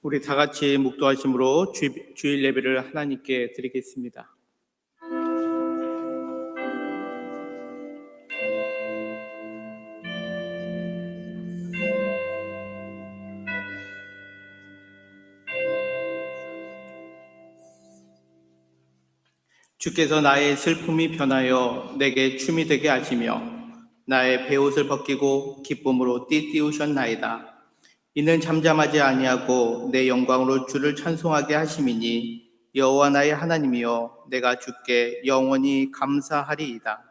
우리 다 같이 묵도하심으로 주일 예배를 하나님께 드리겠습니다. 주께서 나의 슬픔이 변하여 내게 춤이 되게 하시며 나의 베옷을 벗기고 기쁨으로 띠띠우셨나이다. 이는 잠잠하지 아니하고 내 영광으로 주를 찬송하게 하심이니 여호와 나의 하나님이여 내가 주께 영원히 감사하리이다.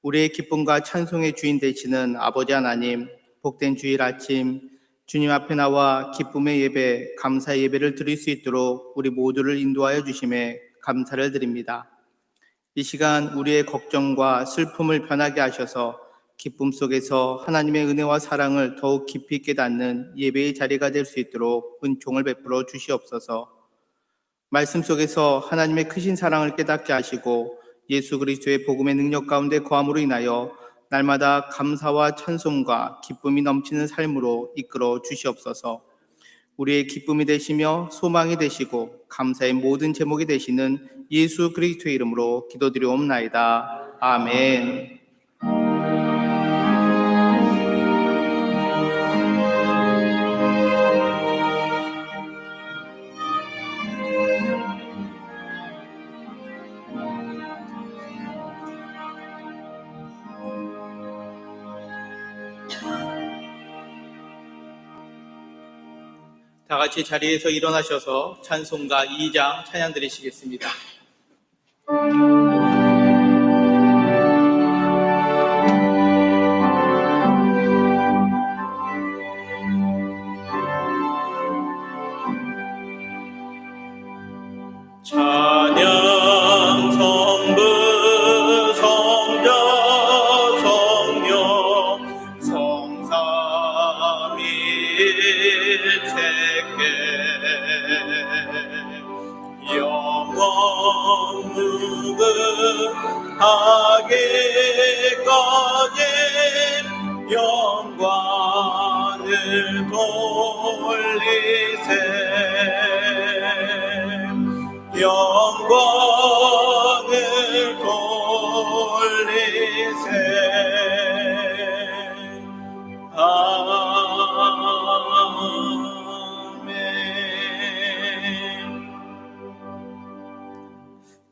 우리의 기쁨과 찬송의 주인 되시는 아버지 하나님, 복된 주일 아침 주님 앞에 나와 기쁨의 예배, 감사의 예배를 드릴 수 있도록 우리 모두를 인도하여 주심에 감사를 드립니다. 이 시간 우리의 걱정과 슬픔을 변하게 하셔서 기쁨 속에서 하나님의 은혜와 사랑을 더욱 깊이 깨닫는 예배의 자리가 될 수 있도록 은총을 베풀어 주시옵소서. 말씀 속에서 하나님의 크신 사랑을 깨닫게 하시고 예수 그리스도의 복음의 능력 가운데 거함으로 인하여 날마다 감사와 찬송과 기쁨이 넘치는 삶으로 이끌어 주시옵소서. 우리의 기쁨이 되시며 소망이 되시고 감사의 모든 제목이 되시는 예수 그리스도의 이름으로 기도드리옵나이다. 아멘. 다 같이 자리에서 일어나셔서 찬송가 2장 찬양 드리시겠습니다. 찬양 성부 성자 성령 성삼일체께 영원 무궁하게까지 영광을 돌리세 영광을 돌리세 아멘.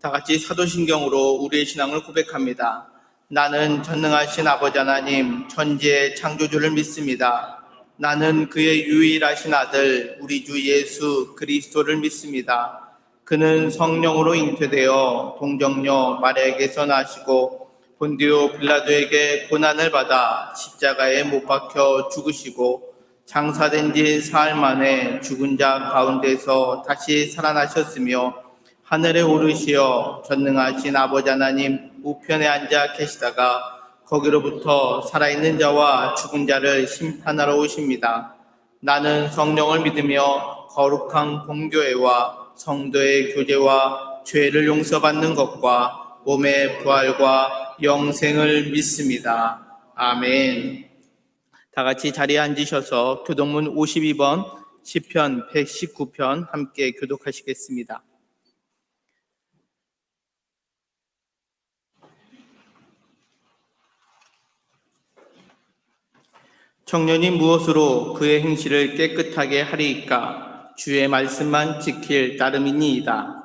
다 같이 사도신경으로 우리의 신앙을 고백합니다. 나는 전능하신 아버지 하나님 천지의 창조주를 믿습니다. 나는 그의 유일하신 아들 우리 주 예수 그리스도를 믿습니다. 그는 성령으로 잉태되어 동정녀 마리아에게서 나시고 본디오 빌라도에게 고난을 받아 십자가에 못 박혀 죽으시고 장사된 지 사흘 만에 죽은 자 가운데서 다시 살아나셨으며 하늘에 오르시어 전능하신 아버지 하나님 우편에 앉아 계시다가 거기로부터 살아있는 자와 죽은 자를 심판하러 오십니다. 나는 성령을 믿으며 거룩한 공교회와 성도의 교제와 죄를 용서받는 것과 몸의 부활과 영생을 믿습니다. 아멘. 다 같이 자리에 앉으셔서 교독문 52번, 시편 119편 함께 교독하시겠습니다. 청년이 무엇으로 그의 행실을 깨끗하게 하리이까? 주의 말씀만 지킬 따름이니이다.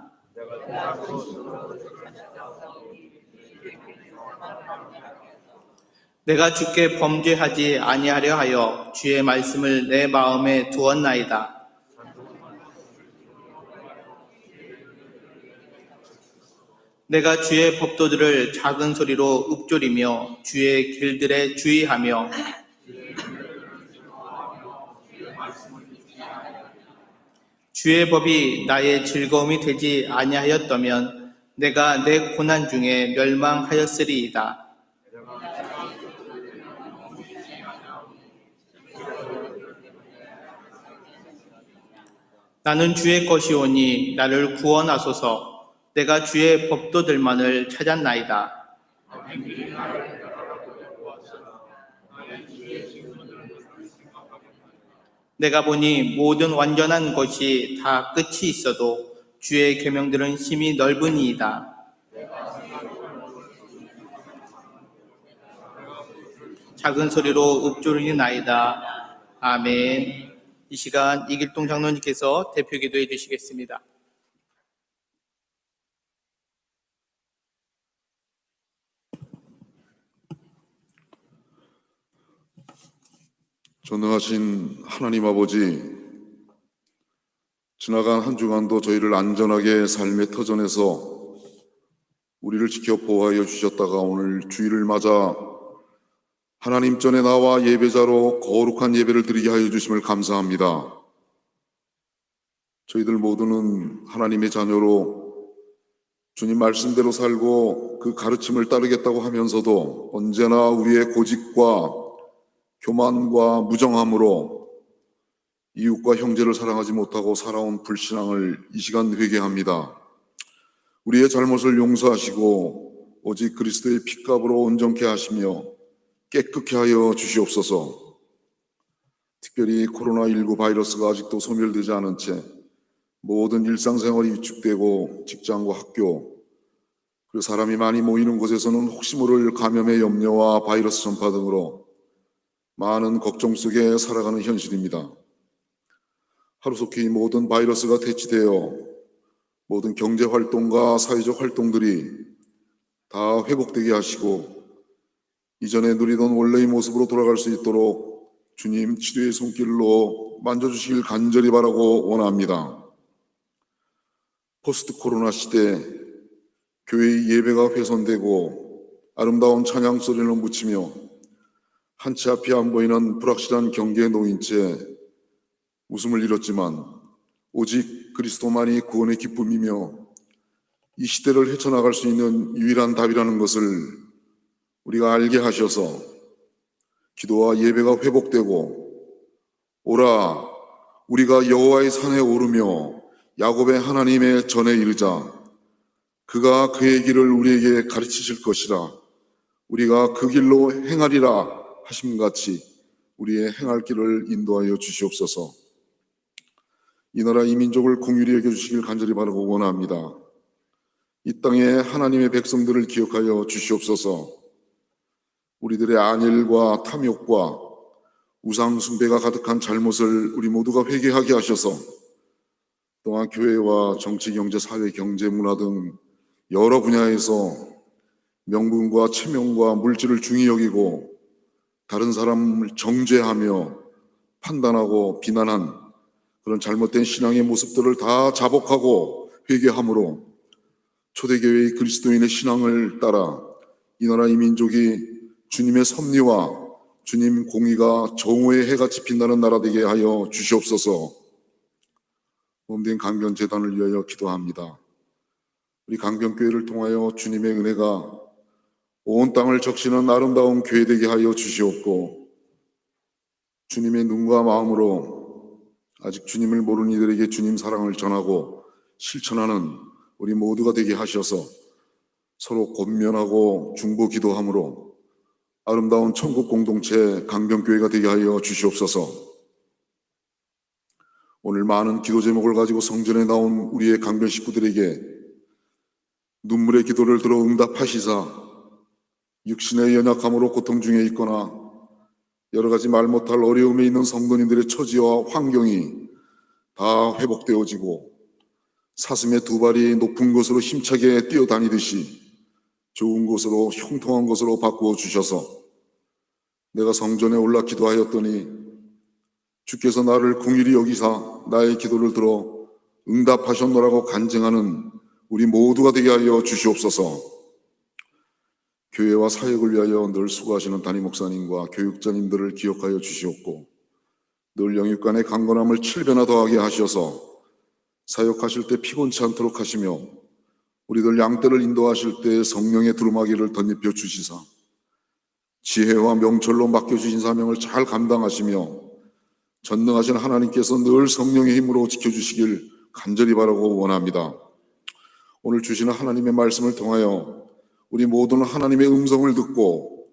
내가 주께 범죄하지 아니하려 하여 주의 말씀을 내 마음에 두었나이다. 내가 주의 법도들을 작은 소리로 읊조리며 주의 길들에 주의하며 주의 법이 나의 즐거움이 되지 아니하였다면 내가 내 고난 중에 멸망하였으리이다. 나는 주의 것이오니 나를 구원하소서. 내가 주의 법도들만을 찾았나이다. 내가 보니 모든 완전한 것이 다 끝이 있어도 주의 계명들은 심히 넓으니이다. 작은 소리로 읊조리나이다. 아멘. 이 시간 이길동 장로님께서 대표 기도해 주시겠습니다. 전능하신 하나님 아버지, 지나간 한 주간도 저희를 안전하게 삶의 터전에서 우리를 지켜 보호하여 주셨다가 오늘 주일을 맞아 하나님 전에 나와 예배자로 거룩한 예배를 드리게 하여 주심을 감사합니다. 저희들 모두는 하나님의 자녀로 주님 말씀대로 살고 그 가르침을 따르겠다고 하면서도 언제나 우리의 고집과 교만과 무정함으로 이웃과 형제를 사랑하지 못하고 살아온 불신앙을 이 시간 회개합니다. 우리의 잘못을 용서하시고 오직 그리스도의 피값으로 온전케 하시며 깨끗게 하여 주시옵소서. 특별히 코로나19 바이러스가 아직도 소멸되지 않은 채 모든 일상생활이 위축되고 직장과 학교, 그리고 사람이 많이 모이는 곳에서는 혹시 모를 감염의 염려와 바이러스 전파 등으로 많은 걱정 속에 살아가는 현실입니다. 하루속히 모든 바이러스가 퇴치되어 모든 경제활동과 사회적 활동들이 다 회복되게 하시고 이전에 누리던 원래의 모습으로 돌아갈 수 있도록 주님 치료의 손길로 만져주시길 간절히 바라고 원합니다. 포스트 코로나 시대 교회의 예배가 훼손되고 아름다운 찬양 소리를 묻히며 한 치 앞이 안 보이는 불확실한 경계에 놓인 채 웃음을 잃었지만 오직 그리스도만이 구원의 기쁨이며 이 시대를 헤쳐나갈 수 있는 유일한 답이라는 것을 우리가 알게 하셔서 기도와 예배가 회복되고 오라 우리가 여호와의 산에 오르며 야곱의 하나님의 전에 이르자 그가 그의 길을 우리에게 가르치실 것이라 우리가 그 길로 행하리라 하심같이 우리의 행할 길을 인도하여 주시옵소서. 이 나라 이 민족을 긍휼히 여겨주시길 간절히 바라고 원합니다. 이 땅에 하나님의 백성들을 기억하여 주시옵소서. 우리들의 안일과 탐욕과 우상 숭배가 가득한 잘못을 우리 모두가 회개하게 하셔서 또한 교회와 정치, 경제, 사회, 경제, 문화 등 여러 분야에서 명분과 체면과 물질을 중히 여기고 다른 사람을 정죄하며 판단하고 비난한 그런 잘못된 신앙의 모습들을 다 자복하고 회개함으로 초대교회의 그리스도인의 신앙을 따라 이 나라 이 민족이 주님의 섭리와 주님 공의가 정오의 해가 집힌다는 나라 되게 하여 주시옵소서. 몸된 강변재단을 위하여 기도합니다. 우리 강변교회를 통하여 주님의 은혜가 온 땅을 적시는 아름다운 교회 되게 하여 주시옵고 주님의 눈과 마음으로 아직 주님을 모르는 이들에게 주님 사랑을 전하고 실천하는 우리 모두가 되게 하셔서 서로 권면하고 중보 기도함으로 아름다운 천국 공동체 강변교회가 되게 하여 주시옵소서. 오늘 많은 기도 제목을 가지고 성전에 나온 우리의 강변 식구들에게 눈물의 기도를 들어 응답하시사 육신의 연약함으로 고통 중에 있거나 여러 가지 말 못할 어려움에 있는 성도님들의 처지와 환경이 다 회복되어지고 사슴의 두 발이 높은 곳으로 힘차게 뛰어다니듯이 좋은 곳으로 형통한 곳으로 바꾸어 주셔서 내가 성전에 올라 기도하였더니 주께서 나를 긍휼히 여기사 나의 기도를 들어 응답하셨노라고 간증하는 우리 모두가 되게 하여 주시옵소서. 교회와 사역을 위하여 늘 수고하시는 담임 목사님과 교육자님들을 기억하여 주시옵고 늘 영육간의 강건함을 7배나 더하게 하셔서 사역하실 때 피곤치 않도록 하시며 우리들 양떼를 인도하실 때 성령의 두루마기를 덧입혀 주시사 지혜와 명철로 맡겨주신 사명을 잘 감당하시며 전능하신 하나님께서 늘 성령의 힘으로 지켜주시길 간절히 바라고 원합니다. 오늘 주시는 하나님의 말씀을 통하여 우리 모두는 하나님의 음성을 듣고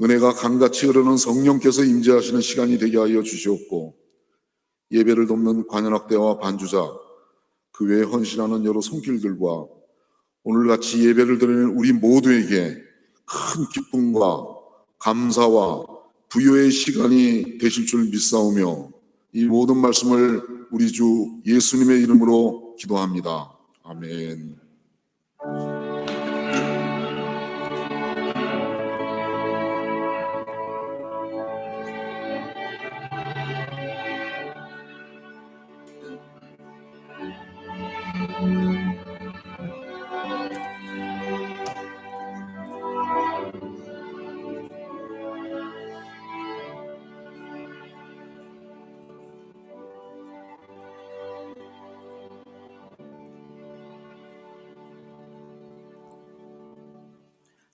은혜가 강같이 흐르는 성령께서 임재하시는 시간이 되게 하여 주시옵고 예배를 돕는 관현악대와 반주자, 그 외에 헌신하는 여러 손길들과 오늘같이 예배를 드리는 우리 모두에게 큰 기쁨과 감사와 부요의 시간이 되실 줄 믿사오며 이 모든 말씀을 우리 주 예수님의 이름으로 기도합니다. 아멘.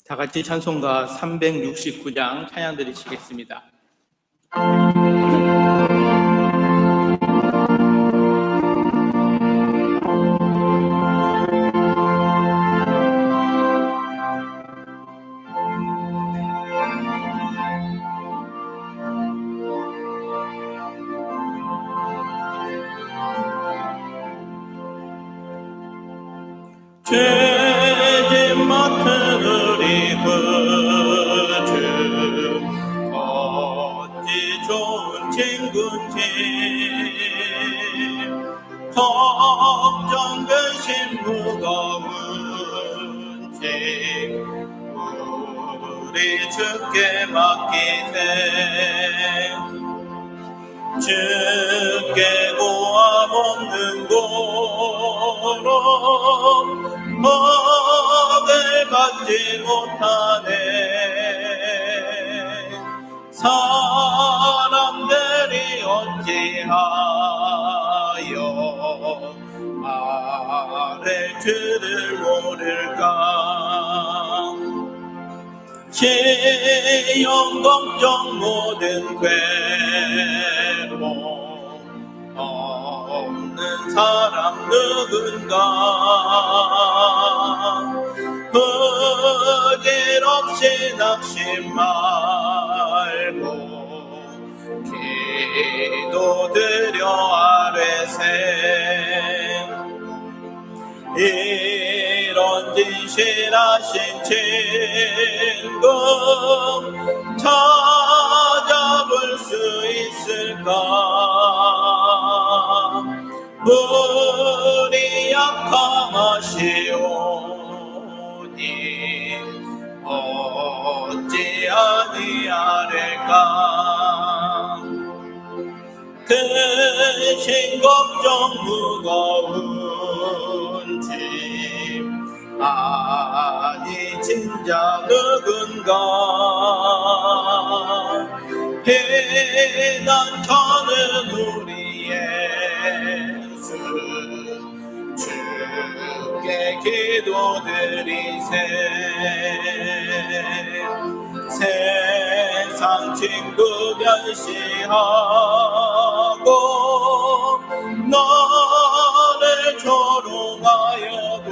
다 같이 찬송가 369장 찬양 드리시겠습니다. 죄짐 맡은 우리 구주 어찌 좋은 친구인지 걱정 근심 무거운 짐 우리 주께 맡기세 주께 고아 먹는 고로 먹을 받지 못하네 사람들이 어찌하여 말할 줄을 모를까 시험 걱정 모든 괴로움 없는 사람 누군가 그길 없이 낙심 말고 기도드려 아뢰세 이런 진실하신 친구 찾아볼 수 있을까 우리 약함하시오니 어찌 아니하릴까 근심 걱정 무거운 짐 아니 진짜 누군가 피난처는 우리 예수 주께 기도드리세 세상 친구 변시하고 너를 조롱하여도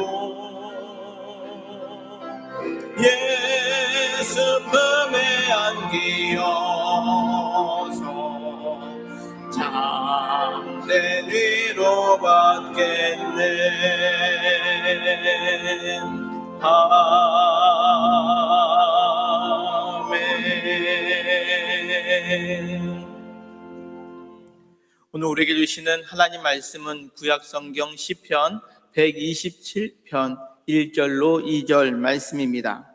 예수 품에 안기어서 참된 위로 받겠네 아멘. 오늘 우리에게 주시는 하나님 말씀은 구약성경 시편 127편 1절로 2절 말씀입니다.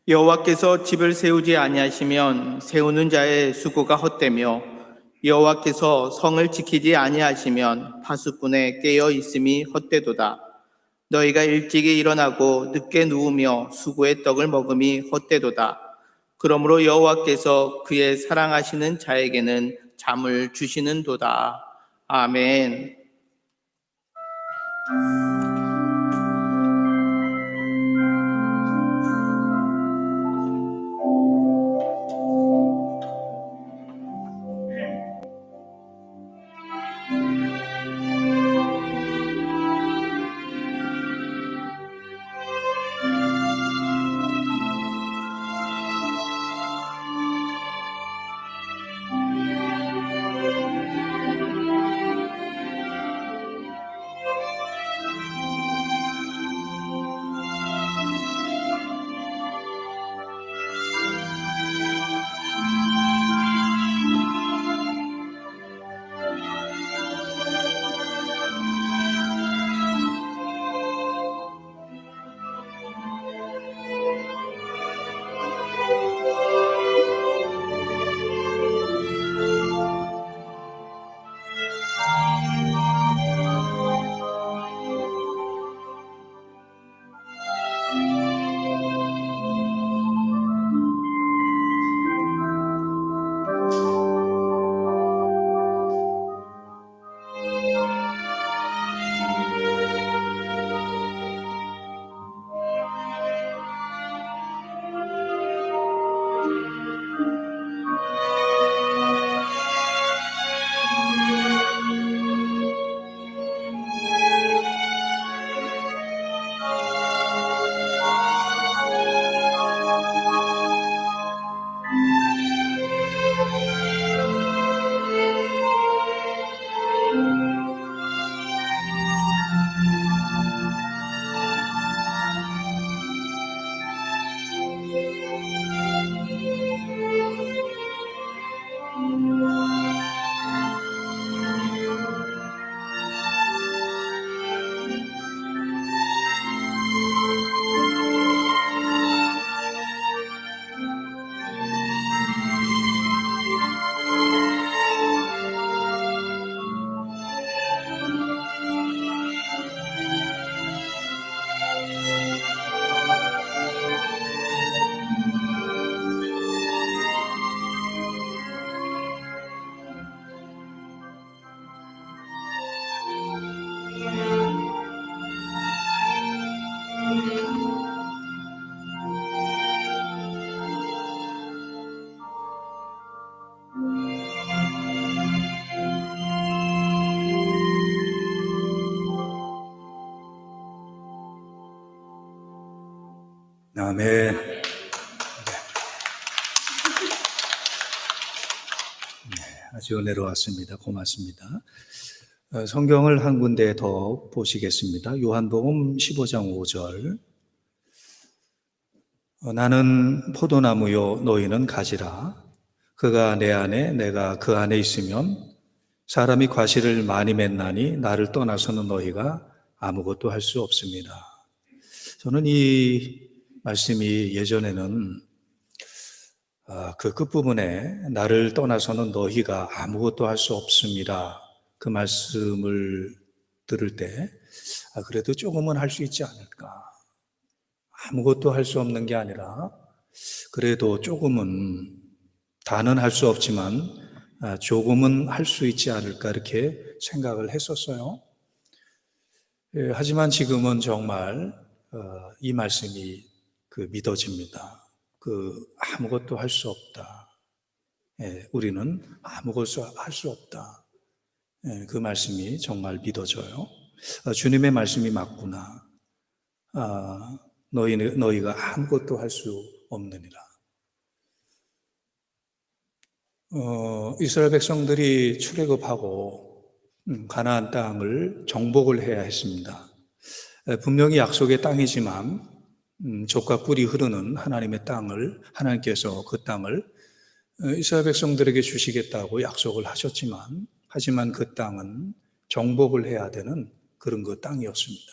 여호와께서 집을 세우지 아니하시면 세우는 자의 수고가 헛되며 여호와께서 성을 지키지 아니하시면 파수꾼의 깨어 있음이 헛되도다. 너희가 일찍이 일어나고 늦게 누우며 수고의 떡을 먹음이 헛되도다. 그러므로 여호와께서 그의 사랑하시는 자에게는 잠을 주시는도다. 아멘. 아멘. 아주 은혜로웠습니다. 고맙습니다. 성경을 한 군데 더 보시겠습니다. 요한복음 15장 5절. 나는 포도나무요 너희는 가지라. 그가 내 안에 내가 그 안에 있으면 사람이 과실을 많이 맺나니 나를 떠나서는 너희가 아무것도 할 수 없습니다. 저는 이 말씀이 예전에는 그 끝부분에 나를 떠나서는 너희가 아무것도 할 수 없습니다. 그 말씀을 들을 때 그래도 조금은 할 수 있지 않을까. 아무것도 할 수 없는 게 아니라 그래도 조금은, 다는 할 수 없지만 조금은 할 수 있지 않을까 이렇게 생각을 했었어요. 하지만 지금은 정말 이 말씀이 믿어집니다. 아무것도 할 수 없다. 우리는 아무것도 할 수 없다. 그 말씀이 정말 믿어져요. 주님의 말씀이 맞구나. 너희가 아무것도 할 수 없느니라. 이스라엘 백성들이 출애굽하고 가나안 땅을 정복을 해야 했습니다. 분명히 약속의 땅이지만 젖과 꿀이 흐르는 하나님의 땅을, 하나님께서 그 땅을 이스라엘 백성들에게 주시겠다고 약속을 하지만 그 땅은 정복을 해야 되는 그런 그 땅이었습니다.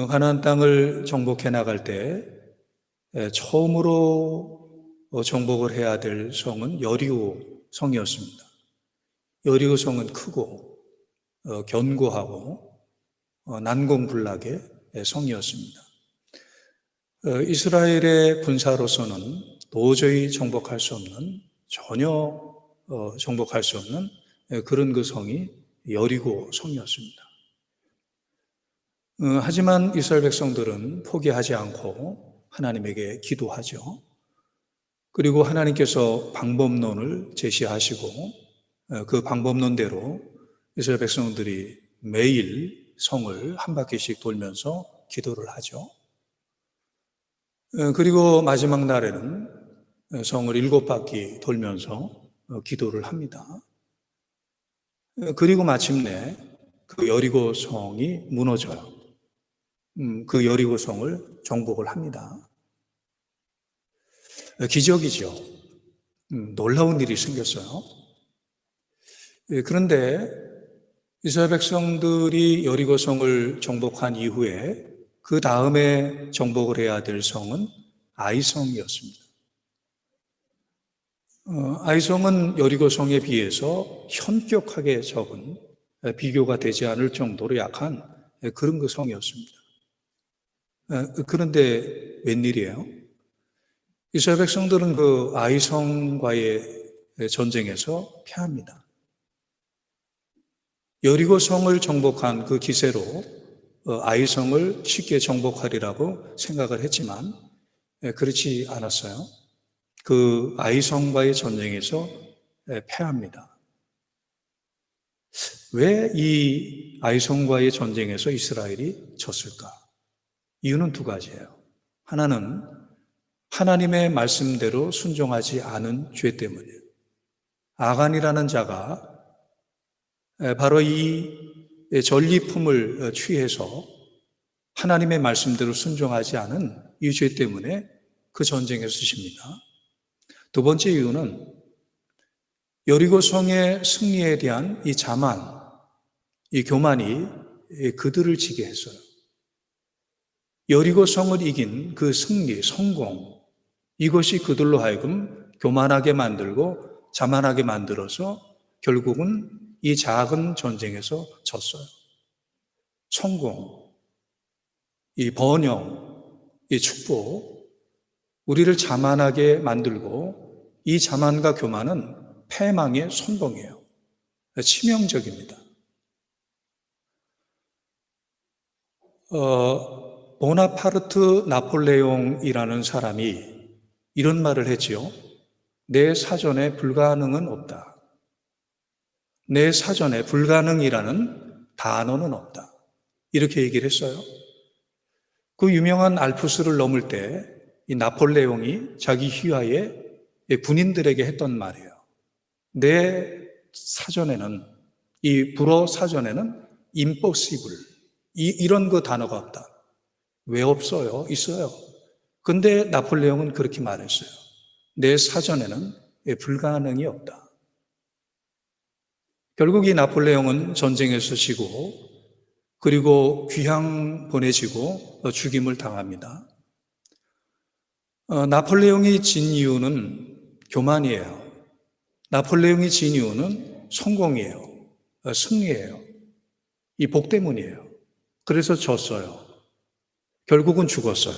가나안 땅을 정복해 나갈 때 처음으로 정복을 해야 될 성은 여리고 성이었습니다. 여리고 성은 크고 견고하고 난공불락의 성이었습니다. 이스라엘의 군사로서는 도저히 정복할 수 없는, 전혀 정복할 수 없는 그런 그 성이 여리고 성이었습니다. 하지만 이스라엘 백성들은 포기하지 않고 하나님에게 기도하죠. 그리고 하나님께서 방법론을 제시하시고 그 방법론대로 이스라엘 백성들이 매일 성을 한 바퀴씩 돌면서 기도를 하죠. 그리고 마지막 날에는 성을 7바퀴 돌면서 기도를 합니다. 그리고 마침내 그 여리고 성이 무너져요. 그 여리고 성을 정복을 합니다. 기적이죠. 놀라운 일이 생겼어요. 그런데 이스라엘 백성들이 여리고 성을 정복한 이후에 그 다음에 정복을 해야 될 성은 아이성이었습니다. 아이성은 여리고 성에 비해서 현격하게 적은, 비교가 되지 않을 정도로 약한 그런 그 성이었습니다. 그런데 웬일이에요? 이스라엘 백성들은 그 아이성과의 전쟁에서 패합니다. 여리고 성을 정복한 그 기세로 아이성을 쉽게 정복하리라고 생각을 했지만 그렇지 않았어요. 그 아이성과의 전쟁에서 패합니다. 왜 이 아이성과의 전쟁에서 이스라엘이 졌을까? 이유는 두 가지예요. 하나는 하나님의 말씀대로 순종하지 않은 죄 때문이에요. 아간이라는 자가 바로 이 전리품을 취해서 하나님의 말씀대로 순종하지 않은 이 죄 때문에 그 전쟁에서 집니다. 두 번째 이유는 여리고 성의 승리에 대한 이 자만, 이 교만이 그들을 지게 했어요. 여리고 성을 이긴 그 승리, 성공, 이것이 그들로 하여금 교만하게 만들고 자만하게 만들어서 결국은 이 작은 전쟁에서 졌어요. 성공, 이 번영, 이 축복, 우리를 자만하게 만들고 이 자만과 교만은 패망의 선봉이에요. 치명적입니다. 보나파르트 나폴레옹이라는 사람이 이런 말을 했지요. 내 사전에 불가능은 없다. 내 사전에 불가능이라는 단어는 없다. 이렇게 얘기를 했어요. 그 유명한 알프스를 넘을 때 이 나폴레옹이 자기 휘하에 군인들에게 했던 말이에요. 내 사전에는, 이 불어 사전에는 impossible, 이런 그 단어가 없다. 왜 없어요? 있어요. 근데 나폴레옹은 그렇게 말했어요. 내 사전에는 불가능이 없다. 결국 이 나폴레옹은 전쟁에서 지고, 그리고 귀양 보내지고 죽임을 당합니다. 나폴레옹이 진 이유는 교만이에요. 나폴레옹이 진 이유는 성공이에요. 승리예요. 이 복 때문이에요. 그래서 졌어요. 결국은 죽었어요.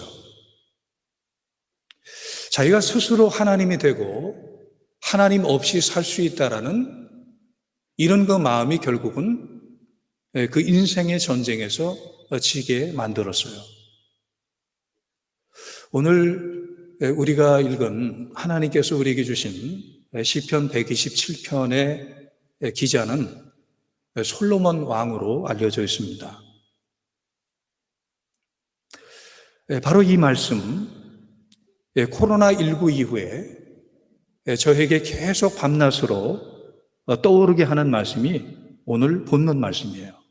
자기가 스스로 하나님이 되고 하나님 없이 살 수 있다라는 이런 그 마음이 결국은 그 인생의 전쟁에서 지게 만들었어요. 오늘 우리가 읽은 하나님께서 우리에게 주신 시편 127편의 기자는 솔로몬 왕으로 알려져 있습니다. 바로 이 말씀, 코로나19 이후에 저에게 계속 밤낮으로 떠오르게 하는 말씀이 오늘 본문 말씀이에요.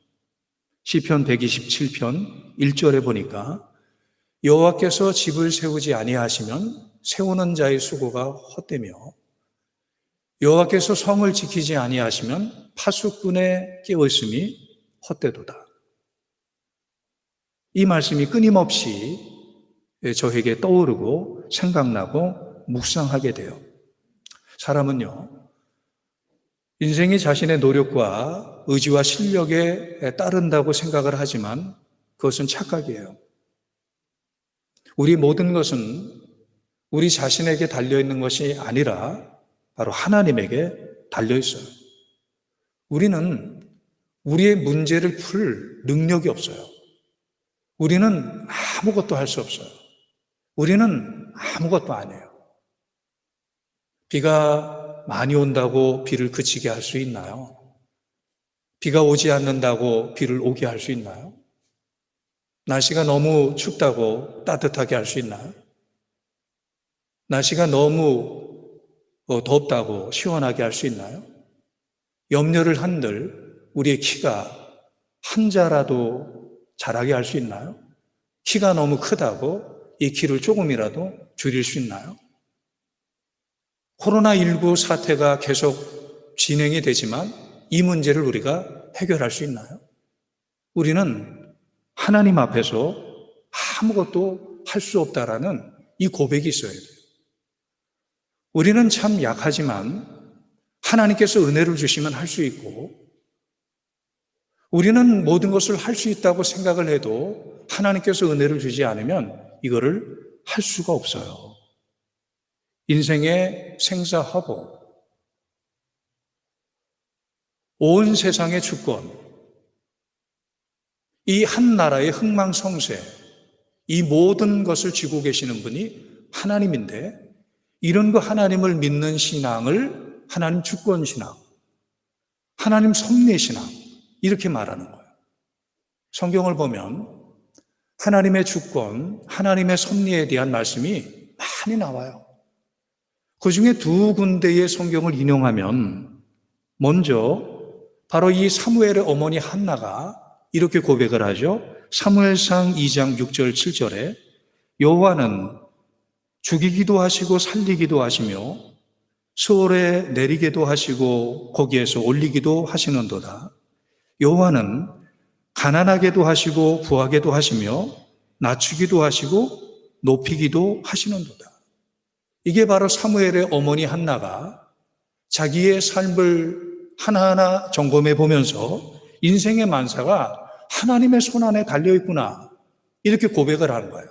시편 127편 1절에 보니까 여호와께서 집을 세우지 아니하시면 세우는 자의 수고가 헛되며 여호와께서 성을 지키지 아니하시면 파수꾼의 깨어있음이 헛되도다. 이 말씀이 끊임없이 저에게 떠오르고 생각나고 묵상하게 돼요. 사람은요, 인생이 자신의 노력과 의지와 실력에 따른다고 생각을 하지만 그것은 착각이에요. 우리 모든 것은 우리 자신에게 달려있는 것이 아니라 바로 하나님에게 달려있어요. 우리는 우리의 문제를 풀 능력이 없어요. 우리는 아무것도 할 수 없어요. 우리는 아무것도 안 해요. 비가 많이 온다고 비를 그치게 할 수 있나요? 비가 오지 않는다고 비를 오게 할 수 있나요? 날씨가 너무 춥다고 따뜻하게 할 수 있나요? 날씨가 너무 덥다고 시원하게 할 수 있나요? 염려를 한들 우리의 키가 한 자라도 자라게 할 수 있나요? 키가 너무 크다고 이 키를 조금이라도 줄일 수 있나요? 코로나19 사태가 계속 진행이 되지만 이 문제를 우리가 해결할 수 있나요? 우리는 하나님 앞에서 아무것도 할 수 없다라는 이 고백이 있어야 돼요. 우리는 참 약하지만 하나님께서 은혜를 주시면 할 수 있고, 우리는 모든 것을 할 수 있다고 생각을 해도 하나님께서 은혜를 주지 않으면 이거를 할 수가 없어요. 인생의 생사화복, 온 세상의 주권, 이 한 나라의 흥망성쇠, 이 모든 것을 쥐고 계시는 분이 하나님인데, 이런 그 하나님을 믿는 신앙을 하나님 주권 신앙, 하나님 섭리 신앙, 이렇게 말하는 거예요. 성경을 보면 하나님의 주권, 하나님의 섭리에 대한 말씀이 많이 나와요. 그 중에 두 군데의 성경을 인용하면, 먼저 바로 이 사무엘의 어머니 한나가 이렇게 고백을 하죠. 사무엘상 2장 6절 7절에 여호와는 죽이기도 하시고 살리기도 하시며 수월에 내리기도 하시고 거기에서 올리기도 하시는도다. 여호와는 가난하게도 하시고 부하게도 하시며 낮추기도 하시고 높이기도 하시는도다. 이게 바로 사무엘의 어머니 한나가 자기의 삶을 하나하나 점검해 보면서 인생의 만사가 하나님의 손 안에 달려있구나, 이렇게 고백을 하는 거예요.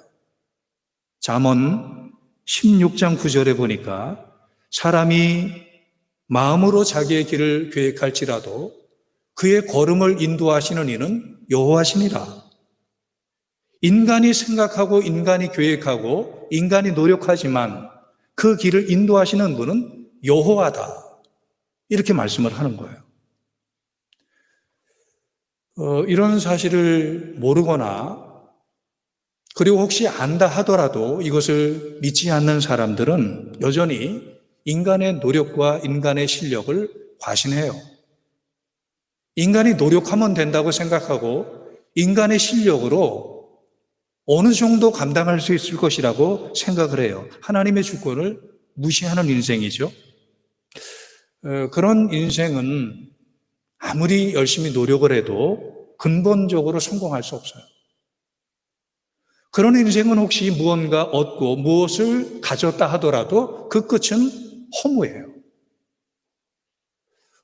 잠언 16장 9절에 보니까 사람이 마음으로 자기의 길을 계획할지라도 그의 걸음을 인도하시는 이는 여호와시니라. 인간이 생각하고 인간이 계획하고 인간이 노력하지만 그 길을 인도하시는 분은 여호와다, 이렇게 말씀을 하는 거예요. 이런 사실을 모르거나 그리고 혹시 안다 하더라도 이것을 믿지 않는 사람들은 여전히 인간의 노력과 인간의 실력을 과신해요. 인간이 노력하면 된다고 생각하고 인간의 실력으로 어느 정도 감당할 수 있을 것이라고 생각을 해요. 하나님의 주권을 무시하는 인생이죠. 그런 인생은 아무리 열심히 노력을 해도 근본적으로 성공할 수 없어요. 그런 인생은 혹시 무언가 얻고 무엇을 가졌다 하더라도 그 끝은 허무예요.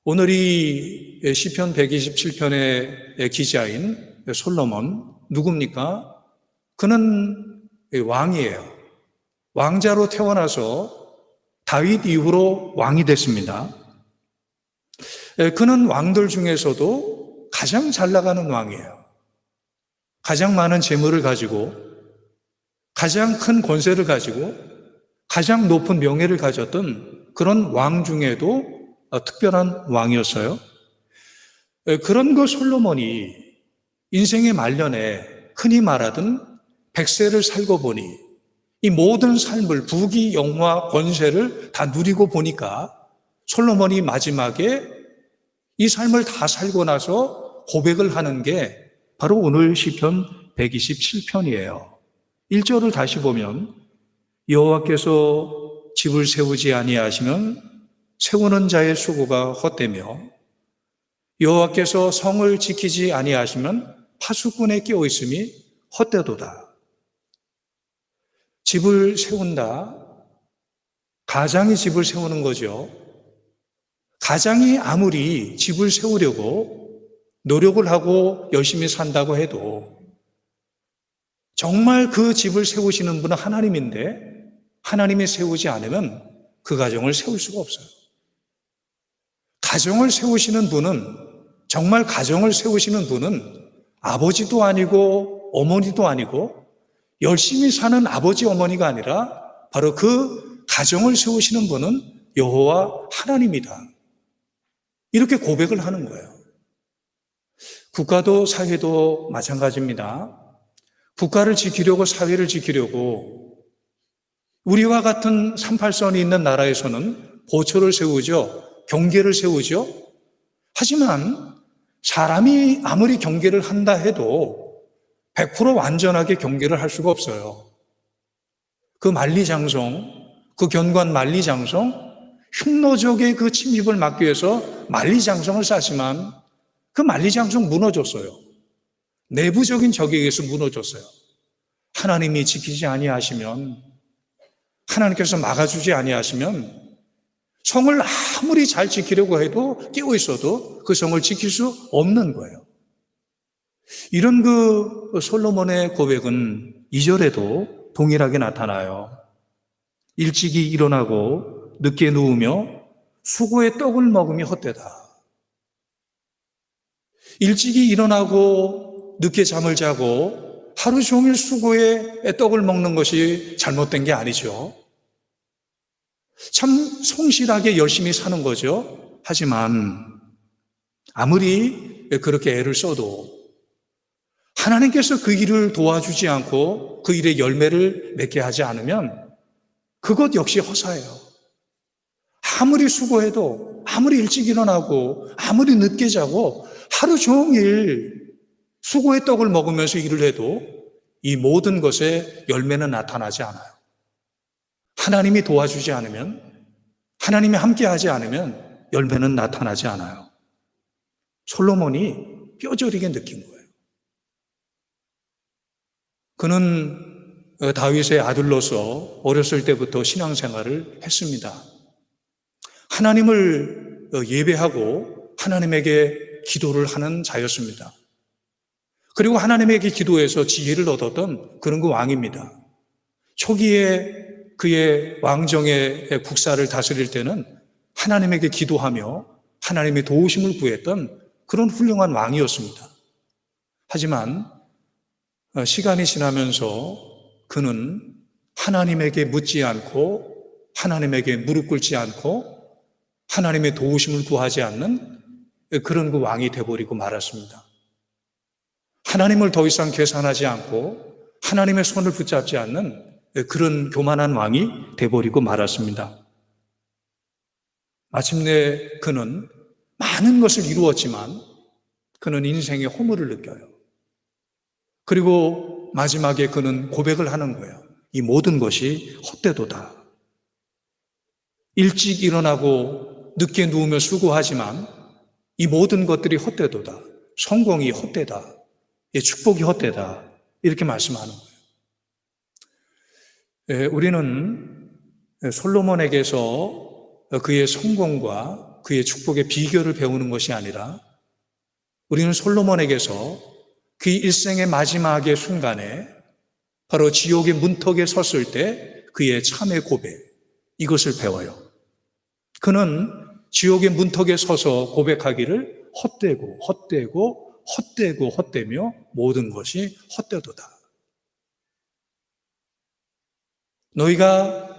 오늘이 시편 127편의 기자인 솔로몬, 누굽니까? 그는 왕이에요. 왕자로 태어나서 다윗 이후로 왕이 됐습니다. 그는 왕들 중에서도 가장 잘 나가는 왕이에요. 가장 많은 재물을 가지고, 가장 큰 권세를 가지고, 가장 높은 명예를 가졌던 그런 왕 중에도 특별한 왕이었어요. 그런 그 솔로몬이 인생의 말년에 흔히 말하던 100세를 살고 보니 이 모든 삶을 부귀, 영화, 권세를 다 누리고 보니까 솔로몬이 마지막에 이 삶을 다 살고 나서 고백을 하는 게 바로 오늘 시편 127편이에요. 1절을 다시 보면 여호와께서 집을 세우지 아니하시면 세우는 자의 수고가 헛되며 여호와께서 성을 지키지 아니하시면 파수꾼의 끼어 있음이 헛되도다. 집을 세운다. 가장이 집을 세우는 거죠. 가장이 아무리 집을 세우려고 노력을 하고 열심히 산다고 해도 정말 그 집을 세우시는 분은 하나님인데 하나님이 세우지 않으면 그 가정을 세울 수가 없어요. 가정을 세우시는 분은, 정말 가정을 세우시는 분은 아버지도 아니고 어머니도 아니고 열심히 사는 아버지 어머니가 아니라 바로 그 가정을 세우시는 분은 여호와 하나님이다. 이렇게 고백을 하는 거예요. 국가도 사회도 마찬가지입니다. 국가를 지키려고, 사회를 지키려고 우리와 같은 38선이 있는 나라에서는 보초를 세우죠. 경계를 세우죠. 하지만 사람이 아무리 경계를 한다 해도 100% 완전하게 경계를 할 수가 없어요. 그 만리장성, 그 견고한 만리장성, 흉노적의 그 침입을 막기 위해서 만리장성을 쌓지만 그 만리장성 무너졌어요. 내부적인 적에 의해서 무너졌어요. 하나님이 지키지 아니하시면, 하나님께서 막아주지 아니하시면 성을 아무리 잘 지키려고 해도 끼어 있어도 그 성을 지킬 수 없는 거예요. 이런 그 솔로몬의 고백은 2절에도 동일하게 나타나요. 일찍이 일어나고 늦게 누우며 수고의 떡을 먹음이 헛되다. 일찍이 일어나고 늦게 잠을 자고 하루 종일 수고의 떡을 먹는 것이 잘못된 게 아니죠. 참 성실하게 열심히 사는 거죠. 하지만 아무리 그렇게 애를 써도 하나님께서 그 일을 도와주지 않고 그 일의 열매를 맺게 하지 않으면 그것 역시 허사예요. 아무리 수고해도, 아무리 일찍 일어나고, 아무리 늦게 자고 하루 종일 수고의 떡을 먹으면서 일을 해도 이 모든 것의 열매는 나타나지 않아요. 하나님이 도와주지 않으면, 하나님이 함께하지 않으면 열매는 나타나지 않아요. 솔로몬이 뼈저리게 느낀 거예요. 그는 다윗의 아들로서 어렸을 때부터 신앙생활을 했습니다. 하나님을 예배하고 하나님에게 기도를 하는 자였습니다. 그리고 하나님에게 기도해서 지혜를 얻었던 그런 그 왕입니다. 초기에 그의 왕정의 국사를 다스릴 때는 하나님에게 기도하며 하나님의 도우심을 구했던 그런 훌륭한 왕이었습니다. 하지만 시간이 지나면서 그는 하나님에게 묻지 않고 하나님에게 무릎 꿇지 않고 하나님의 도우심을 구하지 않는 그런 그 왕이 되어버리고 말았습니다. 하나님을 더 이상 계산하지 않고 하나님의 손을 붙잡지 않는 그런 교만한 왕이 돼버리고 말았습니다. 마침내 그는 많은 것을 이루었지만 그는 인생의 허물을 느껴요. 그리고 마지막에 그는 고백을 하는 거예요. 이 모든 것이 헛되도다. 일찍 일어나고 늦게 누우며 수고하지만 이 모든 것들이 헛되도다. 성공이 헛되다. 축복이 헛되다. 이렇게 말씀하는 거예요. 우리는 솔로몬에게서 그의 성공과 그의 축복의 비결을 배우는 것이 아니라 우리는 솔로몬에게서 그의 일생의 마지막의 순간에 바로 지옥의 문턱에 섰을 때 그의 참의 고백, 이것을 배워요. 그는 지옥의 문턱에 서서 고백하기를 헛되며 모든 것이 헛되도다. 너희가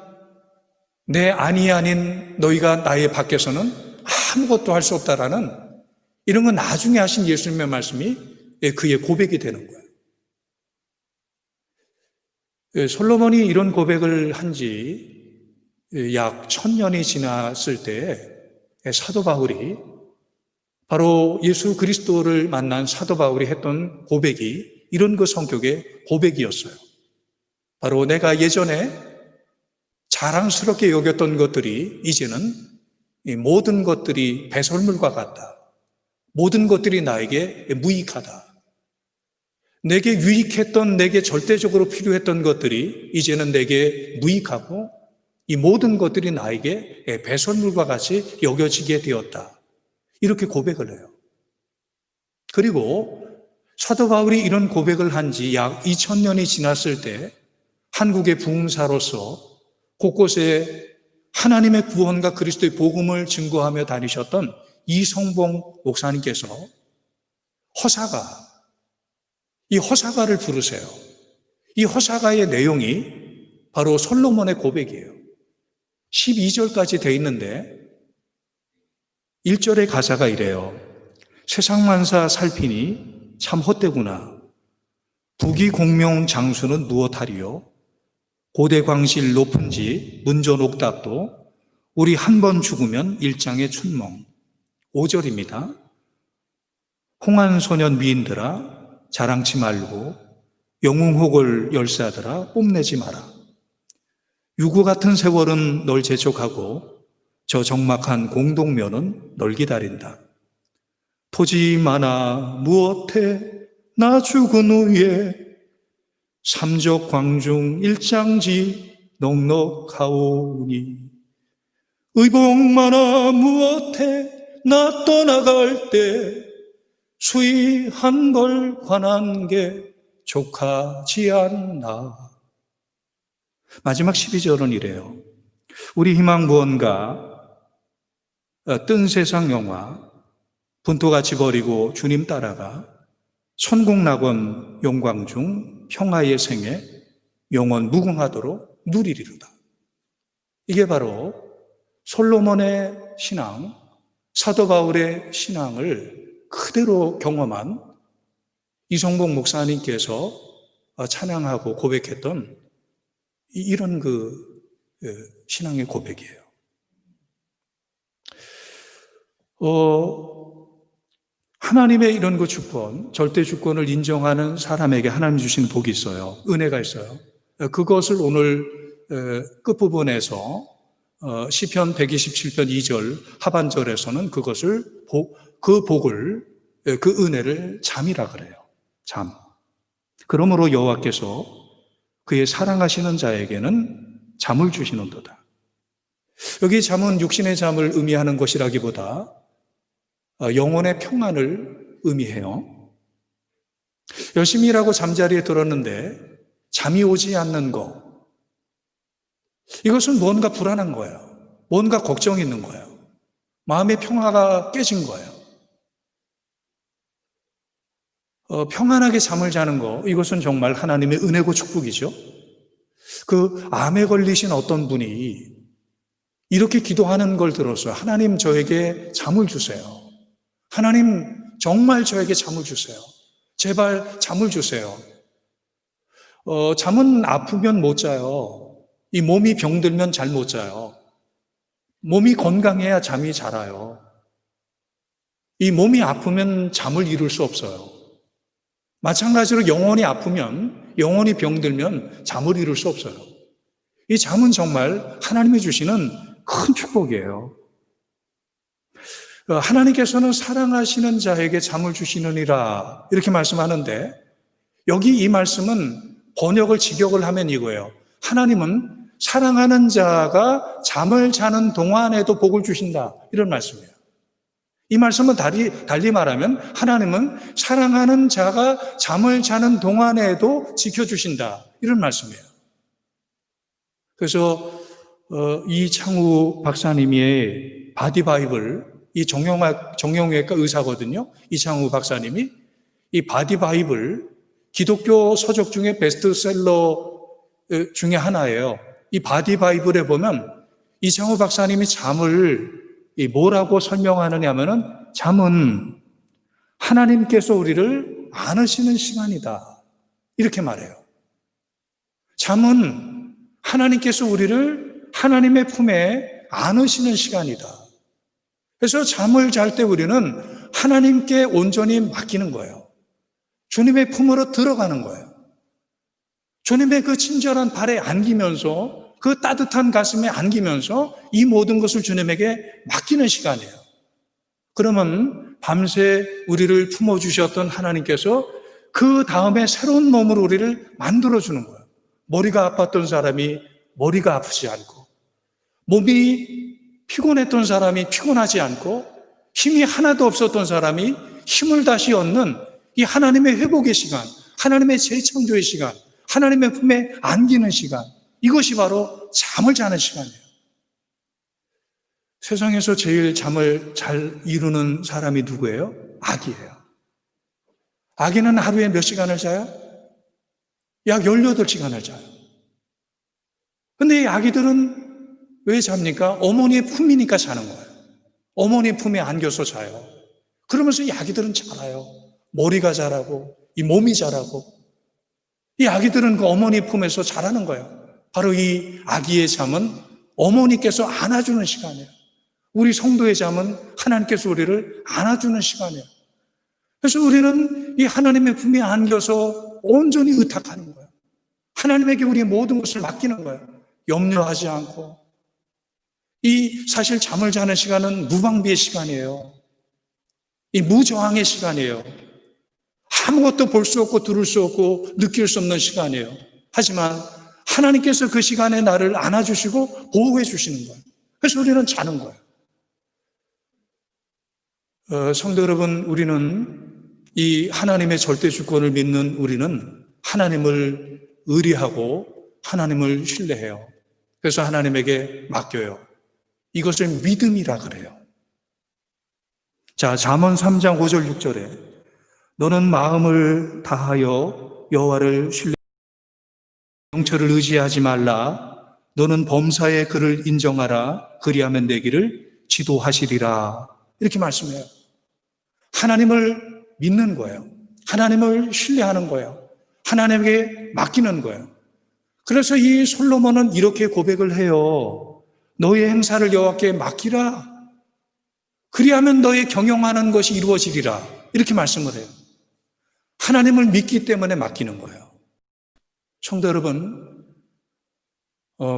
내 안이 아닌 너희가 나의 밖에서는 아무것도 할 수 없다라는 이런 건 나중에 하신 예수님의 말씀이 그의 고백이 되는 거예요. 솔로몬이 이런 고백을 한 지 약 1000년이 지났을 때 사도 바울이 바로 예수 그리스도를 만난 사도 바울이 했던 고백이 이런 그 성격의 고백이었어요. 바로 내가 예전에 자랑스럽게 여겼던 것들이 이제는 모든 것들이 배설물과 같다. 모든 것들이 나에게 무익하다. 내게 유익했던, 내게 절대적으로 필요했던 것들이 이제는 내게 무익하고 이 모든 것들이 나에게 배설물과 같이 여겨지게 되었다. 이렇게 고백을 해요. 그리고 사도 바울이 이런 고백을 한 지 약 2000년이 지났을 때 한국의 부흥사로서 곳곳에 하나님의 구원과 그리스도의 복음을 증거하며 다니셨던 이성봉 목사님께서 이 허사가를 부르세요. 이 허사가의 내용이 바로 솔로몬의 고백이에요. 12절까지 돼 있는데 1절의 가사가 이래요. 세상 만사 살피니 참 헛되구나. 부귀공명 장수는 무엇하리요? 고대 광실 높은지 문전 옥답도 우리 한 번 죽으면 일장의 춘몽. 5절입니다. 홍한 소년 미인들아 자랑치 말고 영웅혹을 열사들아 뽐내지 마라. 유구 같은 세월은 널 재촉하고 저 적막한 공동면은 널 기다린다. 토지 많아 무엇해 나 죽은 후에 삼적 광중 일장지 넉넉하오니 의복 많아 무엇해 나 떠나갈 때 수위 한 벌 관한 게 족하지 않나. 마지막 12절은 이래요. 우리 희망 무언가 뜬 세상 영화 분토같이 버리고 주님 따라가 천국낙원 영광 중 평화의 생에 영원 무궁하도록 누리리로다. 이게 바로 솔로몬의 신앙, 사도 바울의 신앙을 그대로 경험한 이성봉 목사님께서 찬양하고 고백했던 이런 신앙의 고백이에요. 하나님의 이런 주권, 절대 주권을 인정하는 사람에게 하나님 주신 복이 있어요. 은혜가 있어요. 그것을 오늘 끝부분에서 시편 127편 2절 하반절에서는 그 복을, 그 은혜를 잠이라 그래요. 잠. 그러므로 여호와께서 그의 사랑하시는 자에게는 잠을 주시는도다. 여기 잠은 육신의 잠을 의미하는 것이라기보다 영혼의 평안을 의미해요. 열심히 일하고 잠자리에 들었는데 잠이 오지 않는 것, 이것은 뭔가 불안한 거예요. 뭔가 걱정이 있는 거예요. 마음의 평화가 깨진 거예요. 평안하게 잠을 자는 거, 이것은 정말 하나님의 은혜고 축복이죠. 그 암에 걸리신 어떤 분이 이렇게 기도하는 걸 들었어요. 하나님 저에게 잠을 주세요. 하나님 정말 저에게 잠을 주세요. 제발 잠을 주세요. 잠은 아프면 못 자요. 이 몸이 병들면 잘 못 자요. 몸이 건강해야 잠이 잘 와요. 이 몸이 아프면 잠을 이룰 수 없어요. 마찬가지로 영혼이 아프면, 영혼이 병들면 잠을 이룰 수 없어요. 이 잠은 정말 하나님이 주시는 큰 축복이에요. 하나님께서는 사랑하시는 자에게 잠을 주시느니라 이렇게 말씀하는데, 여기 이 말씀은 번역을 직역을 하면 이거예요. 하나님은 사랑하는 자가 잠을 자는 동안에도 복을 주신다, 이런 말씀이에요. 이 말씀은 달리 말하면 하나님은 사랑하는 자가 잠을 자는 동안에도 지켜주신다, 이런 말씀이에요. 그래서 이창우 박사님의 바디 바이블, 이 정형외과 의사거든요. 이창우 박사님이 이 바디 바이블, 기독교 서적 중에 베스트셀러 중에 하나예요. 이 바디 바이블에 보면 이창우 박사님이 잠을 뭐라고 설명하느냐 하면은, 잠은 하나님께서 우리를 안으시는 시간이다, 이렇게 말해요. 잠은 하나님께서 우리를 하나님의 품에 안으시는 시간이다. 그래서 잠을 잘 때 우리는 하나님께 온전히 맡기는 거예요. 주님의 품으로 들어가는 거예요. 주님의 그 친절한 발에 안기면서, 그 따뜻한 가슴에 안기면서 이 모든 것을 주님에게 맡기는 시간이에요. 그러면 밤새 우리를 품어주셨던 하나님께서 그 다음에 새로운 몸으로 우리를 만들어주는 거예요. 머리가 아팠던 사람이 머리가 아프지 않고, 몸이 피곤했던 사람이 피곤하지 않고, 힘이 하나도 없었던 사람이 힘을 다시 얻는 이 하나님의 회복의 시간, 하나님의 재창조의 시간, 하나님의 품에 안기는 시간, 이것이 바로 잠을 자는 시간이에요. 세상에서 제일 잠을 잘 이루는 사람이 누구예요? 아기예요. 아기는 하루에 몇 시간을 자요? 약 18시간을 자요. 근데 이 아기들은 왜 잡니까? 어머니의 품이니까 자는 거예요. 어머니의 품에 안겨서 자요. 그러면서 이 아기들은 자라요. 머리가 자라고, 이 몸이 자라고. 이 아기들은 그 어머니 품에서 자라는 거예요. 바로 이 아기의 잠은 어머니께서 안아주는 시간이에요. 우리 성도의 잠은 하나님께서 우리를 안아주는 시간이에요. 그래서 우리는 이 하나님의 품에 안겨서 온전히 의탁하는 거예요. 하나님에게 우리의 모든 것을 맡기는 거예요. 염려하지 않고. 이 사실 잠을 자는 시간은 무방비의 시간이에요. 이 무저항의 시간이에요. 아무것도 볼 수 없고 들을 수 없고 느낄 수 없는 시간이에요. 하지만 하나님께서 그 시간에 나를 안아주시고 보호해 주시는 거예요. 그래서 우리는 자는 거예요. 성도 여러분, 우리는 이 하나님의 절대 주권을 믿는 우리는 하나님을 의리하고 하나님을 신뢰해요. 그래서 하나님에게 맡겨요. 이것을 믿음이라 그래요. 자, 잠언 3장 5절 6절에 너는 마음을 다하여 여호와를 신뢰, 영처를 의지하지 말라. 너는 범사의 그를 인정하라. 그리하면 내 길을 지도하시리라. 이렇게 말씀해요. 하나님을 믿는 거예요. 하나님을 신뢰하는 거예요. 하나님에게 맡기는 거예요. 그래서 이 솔로몬은 이렇게 고백을 해요. 너의 행사를 여호와께 맡기라. 그리하면 너의 경영하는 것이 이루어지리라. 이렇게 말씀을 해요. 하나님을 믿기 때문에 맡기는 거예요. 성도 여러분,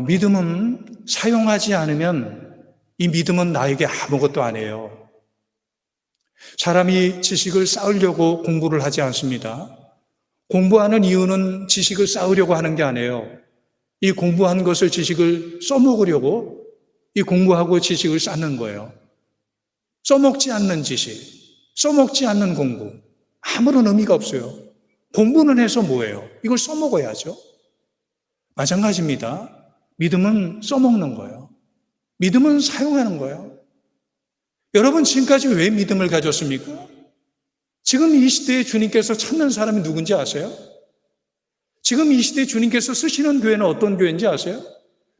믿음은 사용하지 않으면 이 믿음은 나에게 아무것도 아니에요. 사람이 지식을 쌓으려고 공부를 하지 않습니다. 공부하는 이유는 지식을 쌓으려고 하는 게 아니에요. 이 공부한 것을 지식을 써먹으려고 이 공부하고 지식을 쌓는 거예요. 써먹지 않는 지식, 써먹지 않는 공부, 아무런 의미가 없어요. 공부는 해서 뭐예요? 이걸 써먹어야죠. 마찬가지입니다. 믿음은 써먹는 거예요. 믿음은 사용하는 거예요. 여러분, 지금까지 왜 믿음을 가졌습니까? 지금 이 시대에 주님께서 찾는 사람이 누군지 아세요? 지금 이 시대에 주님께서 쓰시는 교회는 어떤 교회인지 아세요?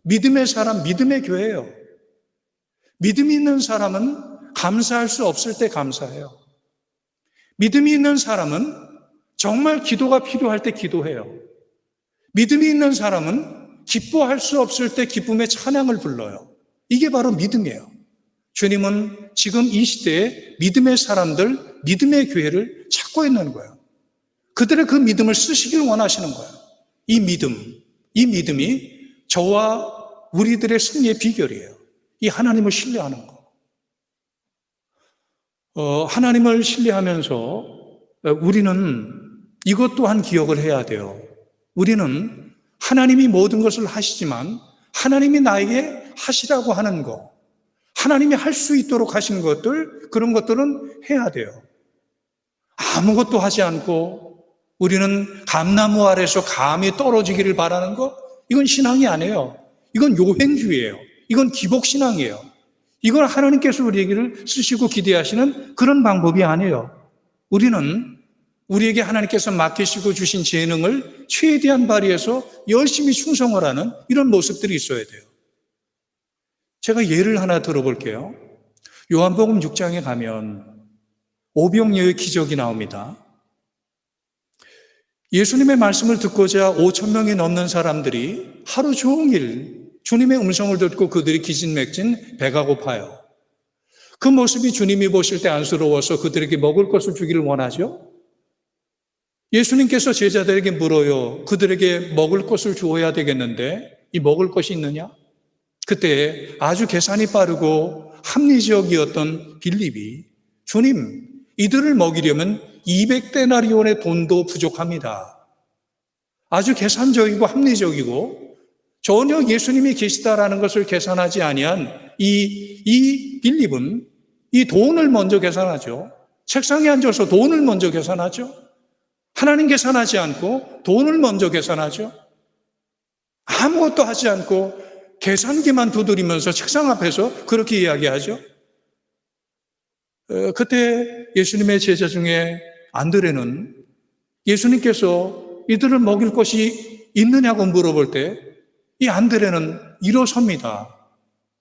믿음의 사람, 믿음의 교회예요. 믿음이 있는 사람은 감사할 수 없을 때 감사해요. 믿음이 있는 사람은 정말 기도가 필요할 때 기도해요. 믿음이 있는 사람은 기뻐할 수 없을 때 기쁨의 찬양을 불러요. 이게 바로 믿음이에요. 주님은 지금 이 시대에 믿음의 사람들, 믿음의 교회를 찾고 있는 거예요. 그들의 그 믿음을 쓰시길 원하시는 거예요. 이 믿음이 저와 우리들의 승리의 비결이에요. 이 하나님을 신뢰하는 거. 하나님을 신뢰하면서 우리는 이것 또한 기억을 해야 돼요. 우리는 하나님이 모든 것을 하시지만 하나님이 나에게 하시라고 하는 거, 하나님이 할 수 있도록 하신 것들, 그런 것들은 해야 돼요. 아무것도 하지 않고 우리는 감나무 아래서 감이 떨어지기를 바라는 거, 이건 신앙이 아니에요. 이건 요행주의예요. 이건 기복신앙이에요. 이건 하나님께서 우리에게 쓰시고 기대하시는 그런 방법이 아니에요. 우리는 우리에게 하나님께서 맡기시고 주신 재능을 최대한 발휘해서 열심히 충성을 하는 이런 모습들이 있어야 돼요. 제가 예를 하나 들어볼게요. 요한복음 6장에 가면 오병이어의 기적이 나옵니다. 예수님의 말씀을 듣고자 5천 명이 넘는 사람들이 하루 종일 주님의 음성을 듣고 그들이 기진맥진 배가 고파요. 그 모습이 주님이 보실 때 안쓰러워서 그들에게 먹을 것을 주기를 원하죠. 예수님께서 제자들에게 물어요. 그들에게 먹을 것을 주어야 되겠는데 이 먹을 것이 있느냐? 그때 아주 계산이 빠르고 합리적이었던 빌립이 주님, 이들을 먹이려면 200데나리온의 돈도 부족합니다. 아주 계산적이고 합리적이고 전혀 예수님이 계시다라는 것을 계산하지 아니한 이 빌립은 이 돈을 먼저 계산하죠. 책상에 앉아서 돈을 먼저 계산하죠. 하나님 계산하지 않고 돈을 먼저 계산하죠. 아무것도 하지 않고 계산기만 두드리면서 책상 앞에서 그렇게 이야기하죠. 그때 예수님의 제자 중에 안드레는 예수님께서 이들을 먹일 것이 있느냐고 물어볼 때 이 안드레는 일어섭니다.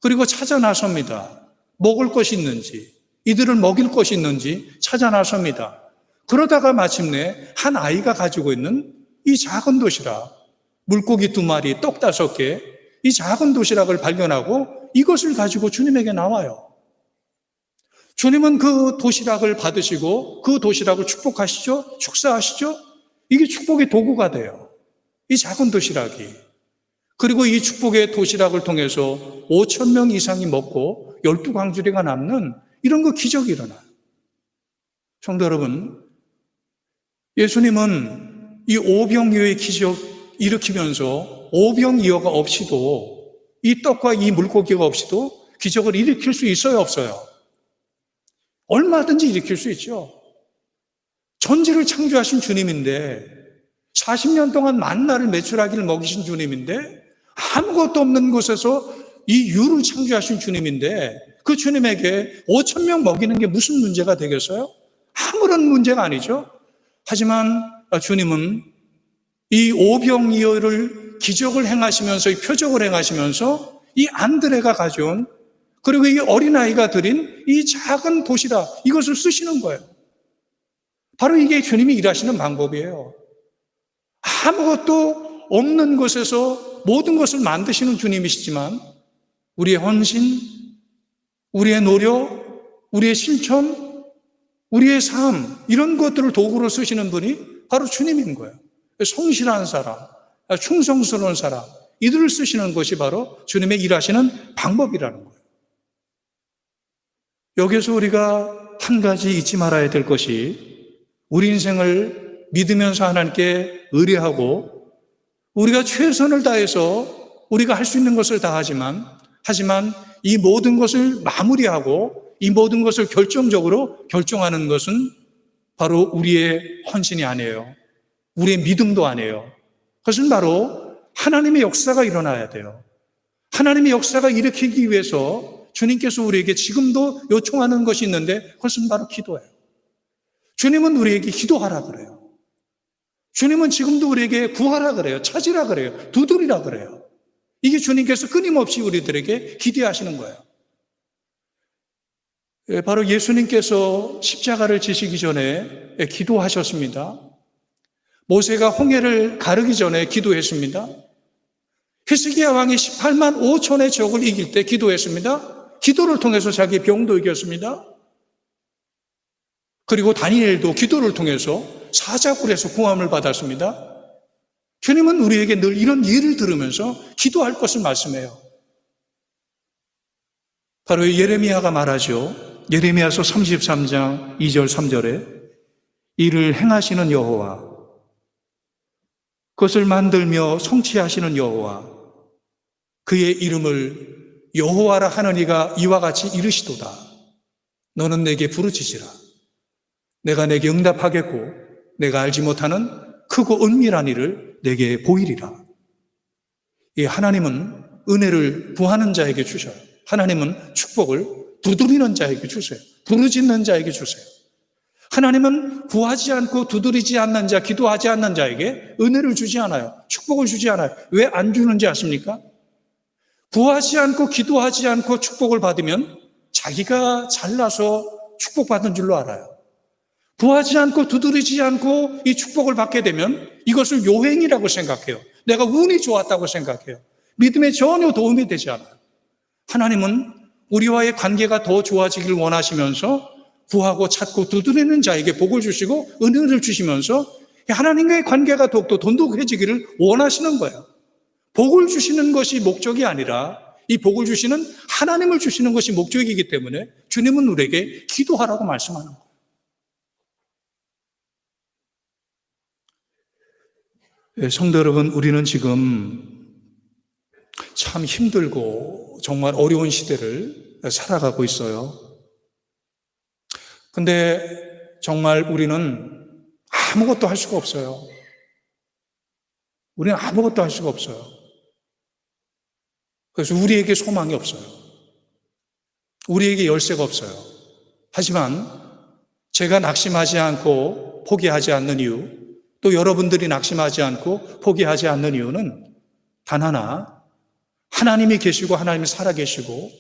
그리고 찾아 나섭니다. 먹을 것이 있는지, 이들을 먹일 것이 있는지 찾아 나섭니다. 그러다가 마침내 한 아이가 가지고 있는 이 작은 도시락, 물고기 2마리, 떡 5개, 이 작은 도시락을 발견하고 이것을 가지고 주님에게 나와요. 주님은 그 도시락을 받으시고 그 도시락을 축복하시죠? 축사하시죠? 이게 축복의 도구가 돼요. 이 작은 도시락이. 그리고 이 축복의 도시락을 통해서 5천 명 이상이 먹고 12광주리가 남는 이런 거 기적이 일어나요. 성도 여러분, 예수님은 이 오병이어의 기적 일으키면서 오병이어가 없이도 이 떡과 이 물고기가 없이도 기적을 일으킬 수 있어요, 없어요? 얼마든지 일으킬 수 있죠. 천지를 창조하신 주님인데 40년 동안 만나를 메추라기를 먹이신 주님인데 아무것도 없는 곳에서 이 유를 창조하신 주님인데 그 주님에게 5천 명 먹이는 게 무슨 문제가 되겠어요? 아무런 문제가 아니죠. 하지만 주님은 이 오병이어를 기적을 행하시면서 이 표적을 행하시면서 이 안드레가 가져온 그리고 이 어린아이가 드린 이 작은 도시락 이것을 쓰시는 거예요. 바로 이게 주님이 일하시는 방법이에요. 아무것도 없는 곳에서 모든 것을 만드시는 주님이시지만 우리의 헌신, 우리의 노력, 우리의 실천, 우리의 삶 이런 것들을 도구로 쓰시는 분이 바로 주님인 거예요. 성실한 사람, 충성스러운 사람 이들을 쓰시는 것이 바로 주님의 일하시는 방법이라는 거예요. 여기서 우리가 한 가지 잊지 말아야 될 것이 우리 인생을 믿으면서 하나님께 의뢰하고 우리가 최선을 다해서 우리가 할 수 있는 것을 다 하지만 이 모든 것을 마무리하고 이 모든 것을 결정적으로 결정하는 것은 바로 우리의 헌신이 아니에요. 우리의 믿음도 아니에요. 그것은 바로 하나님의 역사가 일어나야 돼요. 하나님의 역사가 일으키기 위해서 주님께서 우리에게 지금도 요청하는 것이 있는데 그것은 바로 기도예요. 주님은 우리에게 기도하라 그래요. 주님은 지금도 우리에게 구하라 그래요. 찾으라 그래요. 두드리라 그래요. 이게 주님께서 끊임없이 우리들에게 기대하시는 거예요. 바로 예수님께서 십자가를 지시기 전에 기도하셨습니다. 모세가 홍해를 가르기 전에 기도했습니다. 히스기야 왕이 18만 5천의 적을 이길 때 기도했습니다. 기도를 통해서 자기 병도 이겼습니다. 그리고 다니엘도 기도를 통해서 사자굴에서 구함을 받았습니다. 주님은 우리에게 늘 이런 예를 들으면서 기도할 것을 말씀해요. 바로 예레미야가 말하죠. 예레미야서 33장 2절 3절에 이를 행하시는 여호와, 그것을 만들며 성취하시는 여호와, 그의 이름을 여호와라 하는 이가 이와 같이 이르시도다. 너는 내게 부르짖으라. 내가 내게 응답하겠고 내가 알지 못하는 크고 은밀한 일을 내게 보이리라. 이 하나님은 은혜를 구하는 자에게 주셔요. 하나님은 축복을 두드리는 자에게 주세요. 부르짖는 자에게 주세요. 하나님은 구하지 않고 두드리지 않는 자, 기도하지 않는 자에게 은혜를 주지 않아요. 축복을 주지 않아요. 왜 안 주는지 아십니까? 구하지 않고 기도하지 않고 축복을 받으면 자기가 잘나서 축복받은 줄로 알아요. 구하지 않고 두드리지 않고 이 축복을 받게 되면 이것을 요행이라고 생각해요. 내가 운이 좋았다고 생각해요. 믿음에 전혀 도움이 되지 않아요. 하나님은 우리와의 관계가 더 좋아지길 원하시면서 구하고 찾고 두드리는 자에게 복을 주시고 은혜를 주시면서 하나님과의 관계가 더욱더 돈독해지기를 원하시는 거예요. 복을 주시는 것이 목적이 아니라 이 복을 주시는 하나님을 주시는 것이 목적이기 때문에 주님은 우리에게 기도하라고 말씀하는 거예요. 성도 여러분, 우리는 지금 참 힘들고 정말 어려운 시대를 살아가고 있어요. 근데 정말 우리는 아무것도 할 수가 없어요. 우리는 아무것도 할 수가 없어요. 그래서 우리에게 소망이 없어요. 우리에게 열쇠가 없어요. 하지만 제가 낙심하지 않고 포기하지 않는 이유, 또 여러분들이 낙심하지 않고 포기하지 않는 이유는 단 하나, 하나님이 계시고 하나님이 살아계시고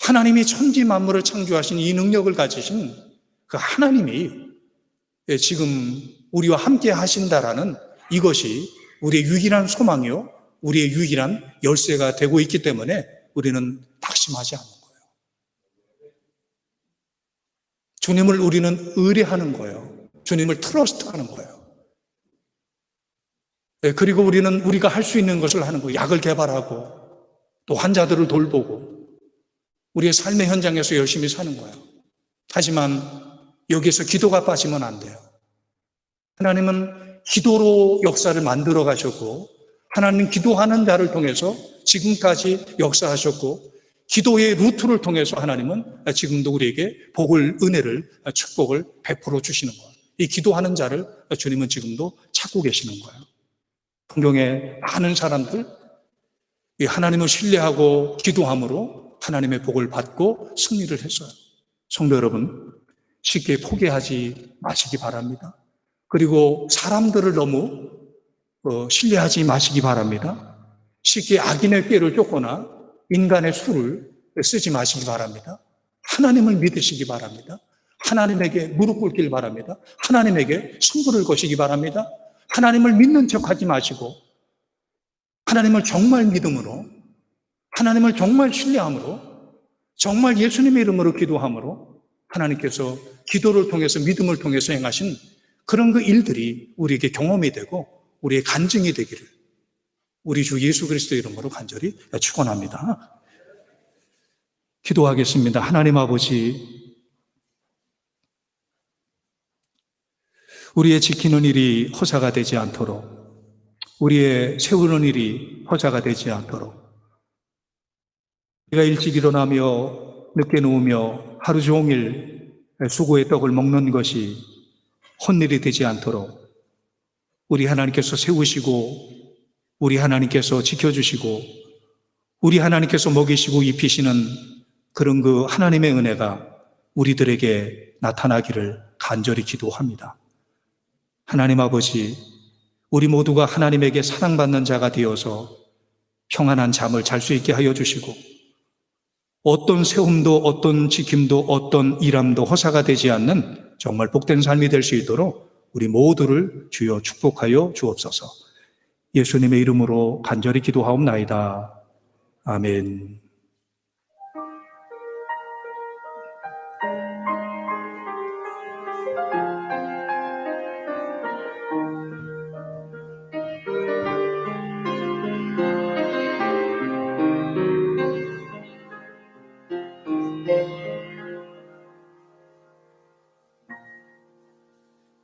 하나님이 천지 만물을 창조하신 이 능력을 가지신 그 하나님이 지금 우리와 함께 하신다라는 이것이 우리의 유일한 소망이요, 우리의 유일한 열쇠가 되고 있기 때문에 우리는 낙심하지 않는 거예요. 주님을 우리는 의뢰하는 거예요. 주님을 트러스트하는 거예요. 그리고 우리는 우리가 할 수 있는 것을 하는 거예요. 약을 개발하고 또 환자들을 돌보고 우리의 삶의 현장에서 열심히 사는 거예요. 하지만 여기에서 기도가 빠지면 안 돼요. 하나님은 기도로 역사를 만들어 가셨고 하나님 기도하는 자를 통해서 지금까지 역사하셨고 기도의 루트를 통해서 하나님은 지금도 우리에게 복을, 은혜를, 축복을 베풀어 주시는 거예요. 이 기도하는 자를 주님은 지금도 찾고 계시는 거예요. 성경에 많은 사람들 이 하나님을 신뢰하고 기도함으로 하나님의 복을 받고 승리를 했어요. 성도 여러분, 쉽게 포기하지 마시기 바랍니다. 그리고 사람들을 너무 신뢰하지 마시기 바랍니다. 쉽게 악인의 꾀를 쫓거나 인간의 수를 쓰지 마시기 바랍니다. 하나님을 믿으시기 바랍니다. 하나님에게 무릎 꿇길 바랍니다. 하나님에게 승부를 거시기 바랍니다. 하나님을 믿는 척하지 마시고 하나님을 정말 믿음으로, 하나님을 정말 신뢰함으로, 정말 예수님의 이름으로 기도함으로 하나님께서 기도를 통해서 믿음을 통해서 행하신 그런 그 일들이 우리에게 경험이 되고 우리의 간증이 되기를 우리 주 예수 그리스도 이름으로 간절히 축원합니다. 기도하겠습니다. 하나님 아버지, 우리의 지키는 일이 허사가 되지 않도록, 우리의 세우는 일이 허사가 되지 않도록, 우리가 일찍 일어나며 늦게 누우며 하루 종일 수고의 떡을 먹는 것이 헛일이 되지 않도록 우리 하나님께서 세우시고 우리 하나님께서 지켜주시고 우리 하나님께서 먹이시고 입히시는 그런 그 하나님의 은혜가 우리들에게 나타나기를 간절히 기도합니다. 하나님 아버지, 우리 모두가 하나님에게 사랑받는 자가 되어서 평안한 잠을 잘 수 있게 하여 주시고 어떤 세움도 어떤 지킴도 어떤 일함도 허사가 되지 않는 정말 복된 삶이 될 수 있도록 우리 모두를 주여 축복하여 주옵소서. 예수님의 이름으로 간절히 기도하옵나이다. 아멘.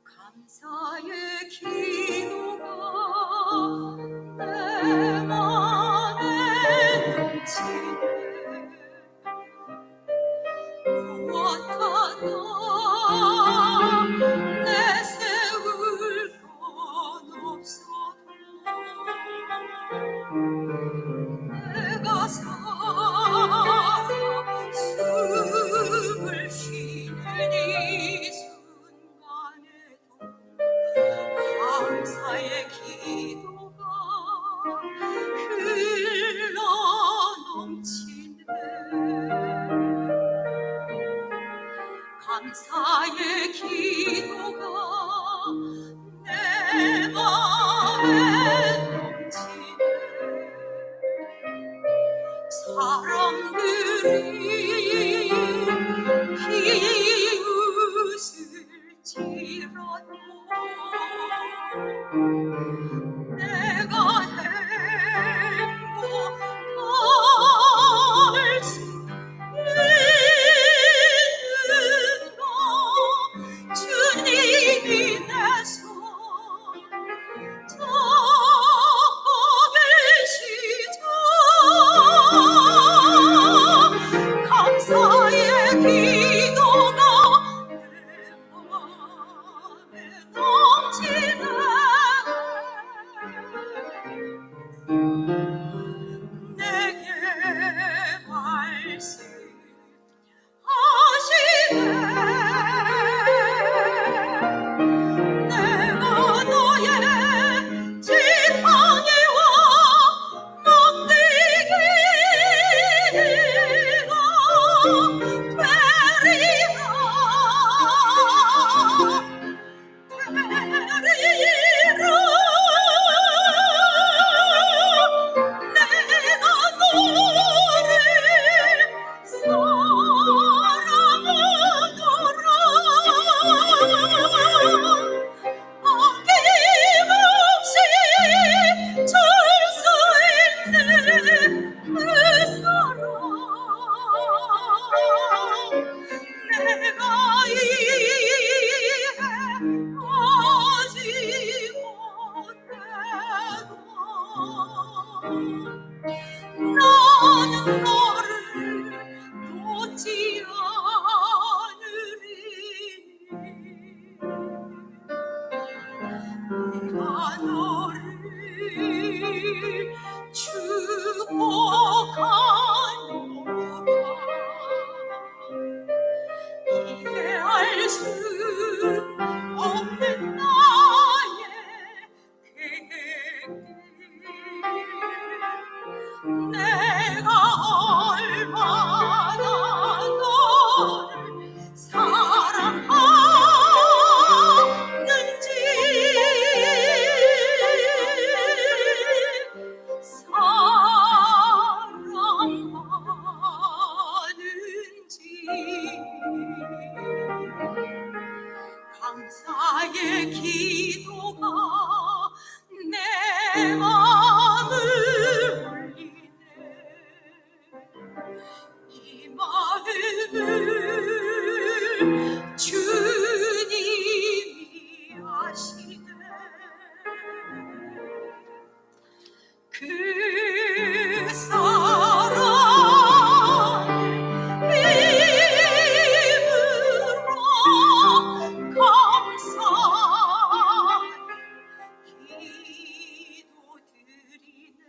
감사의 기도가 내 맘에 넘치네. 무엇 하나 내세울 건 없어도 내가 살아 숨을 쉬는 이 순간에도 감사의 기도가 흘러 넘치네. 감사의 기도가 내 맘에 넘치네. 사람들이 비웃을지라도 내가 행복할 수 있는가. 주님이 내 손 잡고 계시죠. 감사의 기도가 내 맘에 넘치네. 내게 말씀하시네. 내가 너의 지팡이와 막대기가 되리라. 내가 너를 사랑하노라. 아낌없이 줄 수 있는 그 사랑 내가 이해하지 못해도 나는 너를 놓지 않으리. 내가 너를 축복하노라. 이해할 수 없는 나의 계획들 내가 얼마나 너를 사랑하는지 감사의 기도가 내 마음을 울리네. 이 마음을 주님이 아시네. 그 사랑 입으로 감사 기도드리네.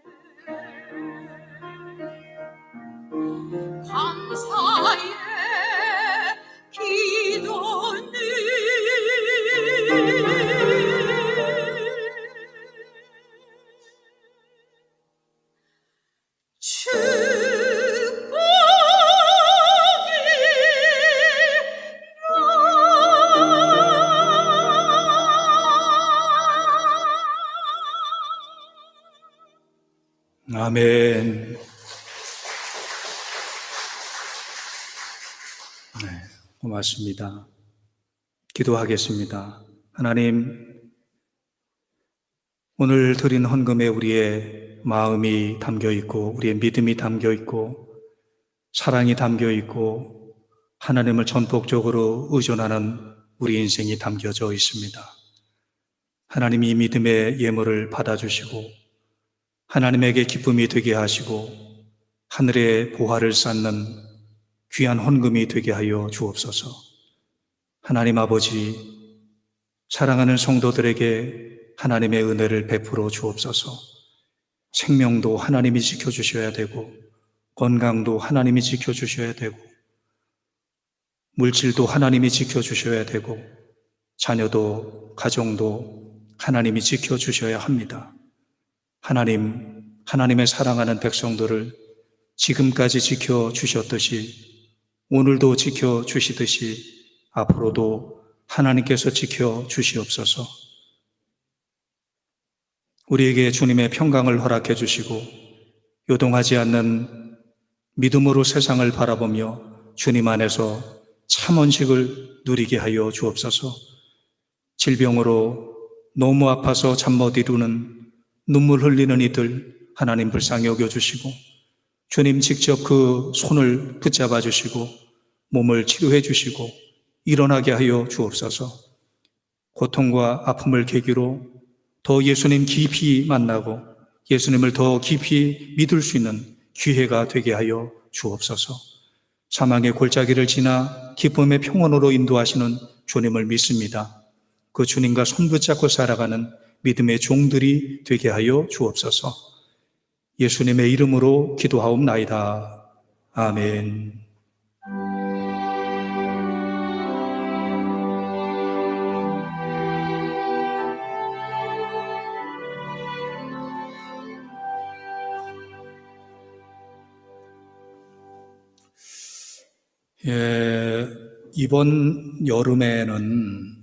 감사의 기도는 축복이라. 아멘. 네, 고맙습니다. 기도하겠습니다. 하나님, 오늘 드린 헌금에 우리의 마음이 담겨 있고, 우리의 믿음이 담겨 있고, 사랑이 담겨 있고, 하나님을 전폭적으로 의존하는 우리 인생이 담겨져 있습니다. 하나님이 믿음의 예물을 받아주시고, 하나님에게 기쁨이 되게 하시고, 하늘의 보화를 쌓는 귀한 헌금이 되게 하여 주옵소서. 하나님 아버지, 사랑하는 성도들에게 하나님의 은혜를 베풀어 주옵소서. 생명도 하나님이 지켜주셔야 되고, 건강도 하나님이 지켜주셔야 되고, 물질도 하나님이 지켜주셔야 되고, 자녀도 가정도 하나님이 지켜주셔야 합니다. 하나님, 하나님의 사랑하는 백성들을 지금까지 지켜주셨듯이, 오늘도 지켜주시듯이 앞으로도 하나님께서 지켜주시옵소서. 우리에게 주님의 평강을 허락해 주시고 요동하지 않는 믿음으로 세상을 바라보며 주님 안에서 참언식을 누리게 하여 주옵소서. 질병으로 너무 아파서 잠 못 이루는 눈물 흘리는 이들 하나님 불쌍히 여겨주시고 주님 직접 그 손을 붙잡아 주시고 몸을 치료해 주시고 일어나게 하여 주옵소서. 고통과 아픔을 계기로 더 예수님 깊이 만나고 예수님을 더 깊이 믿을 수 있는 기회가 되게 하여 주옵소서. 사망의 골짜기를 지나 기쁨의 평온으로 인도하시는 주님을 믿습니다. 그 주님과 손붙잡고 살아가는 믿음의 종들이 되게 하여 주옵소서. 예수님의 이름으로 기도하옵나이다. 아멘. 이번 여름에는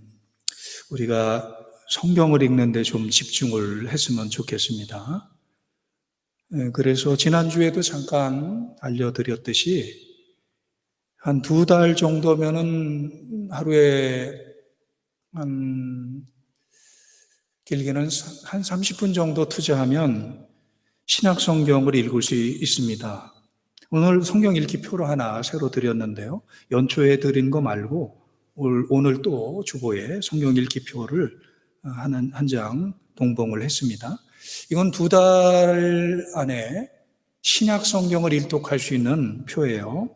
우리가 성경을 읽는데 좀 집중을 했으면 좋겠습니다. 그래서 지난주에도 잠깐 알려드렸듯이 한 2달 정도면은 하루에 길게는 한 30분 정도 투자하면 신약 성경을 읽을 수 있습니다. 오늘 성경 읽기표를 하나 새로 드렸는데요. 연초에 드린 거 말고 오늘 또 주보에 성경 읽기표를 한 장 동봉을 했습니다. 이건 2달 안에 신약 성경을 일독할 수 있는 표예요.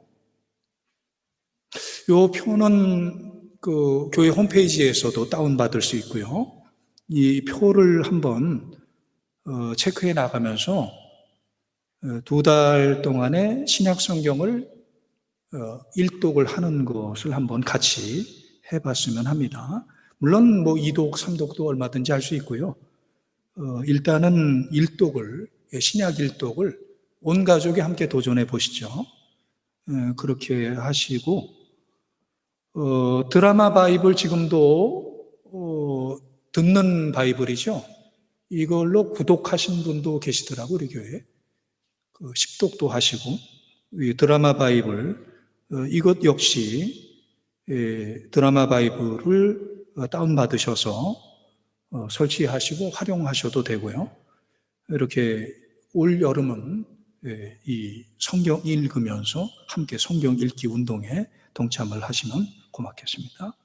이 표는 그 교회 홈페이지에서도 다운받을 수 있고요. 이 표를 한번 체크해 나가면서 2달 동안에 신약 성경을 일독을 하는 것을 한번 같이 해봤으면 합니다. 물론 뭐 2독, 3독도 얼마든지 할 수 있고요. 일단은 신약 일독을 온 가족이 함께 도전해 보시죠. 그렇게 하시고 드라마 바이블 지금도 듣는 바이블이죠. 이걸로 구독하신 분도 계시더라고요, 우리 교회에. 10독도 하시고, 이 드라마 바이블, 이것 역시 드라마 바이블을 다운받으셔서 설치하시고 활용하셔도 되고요. 이렇게 올 여름은 이 성경 읽으면서 함께 성경 읽기 운동에 동참을 하시면 고맙겠습니다.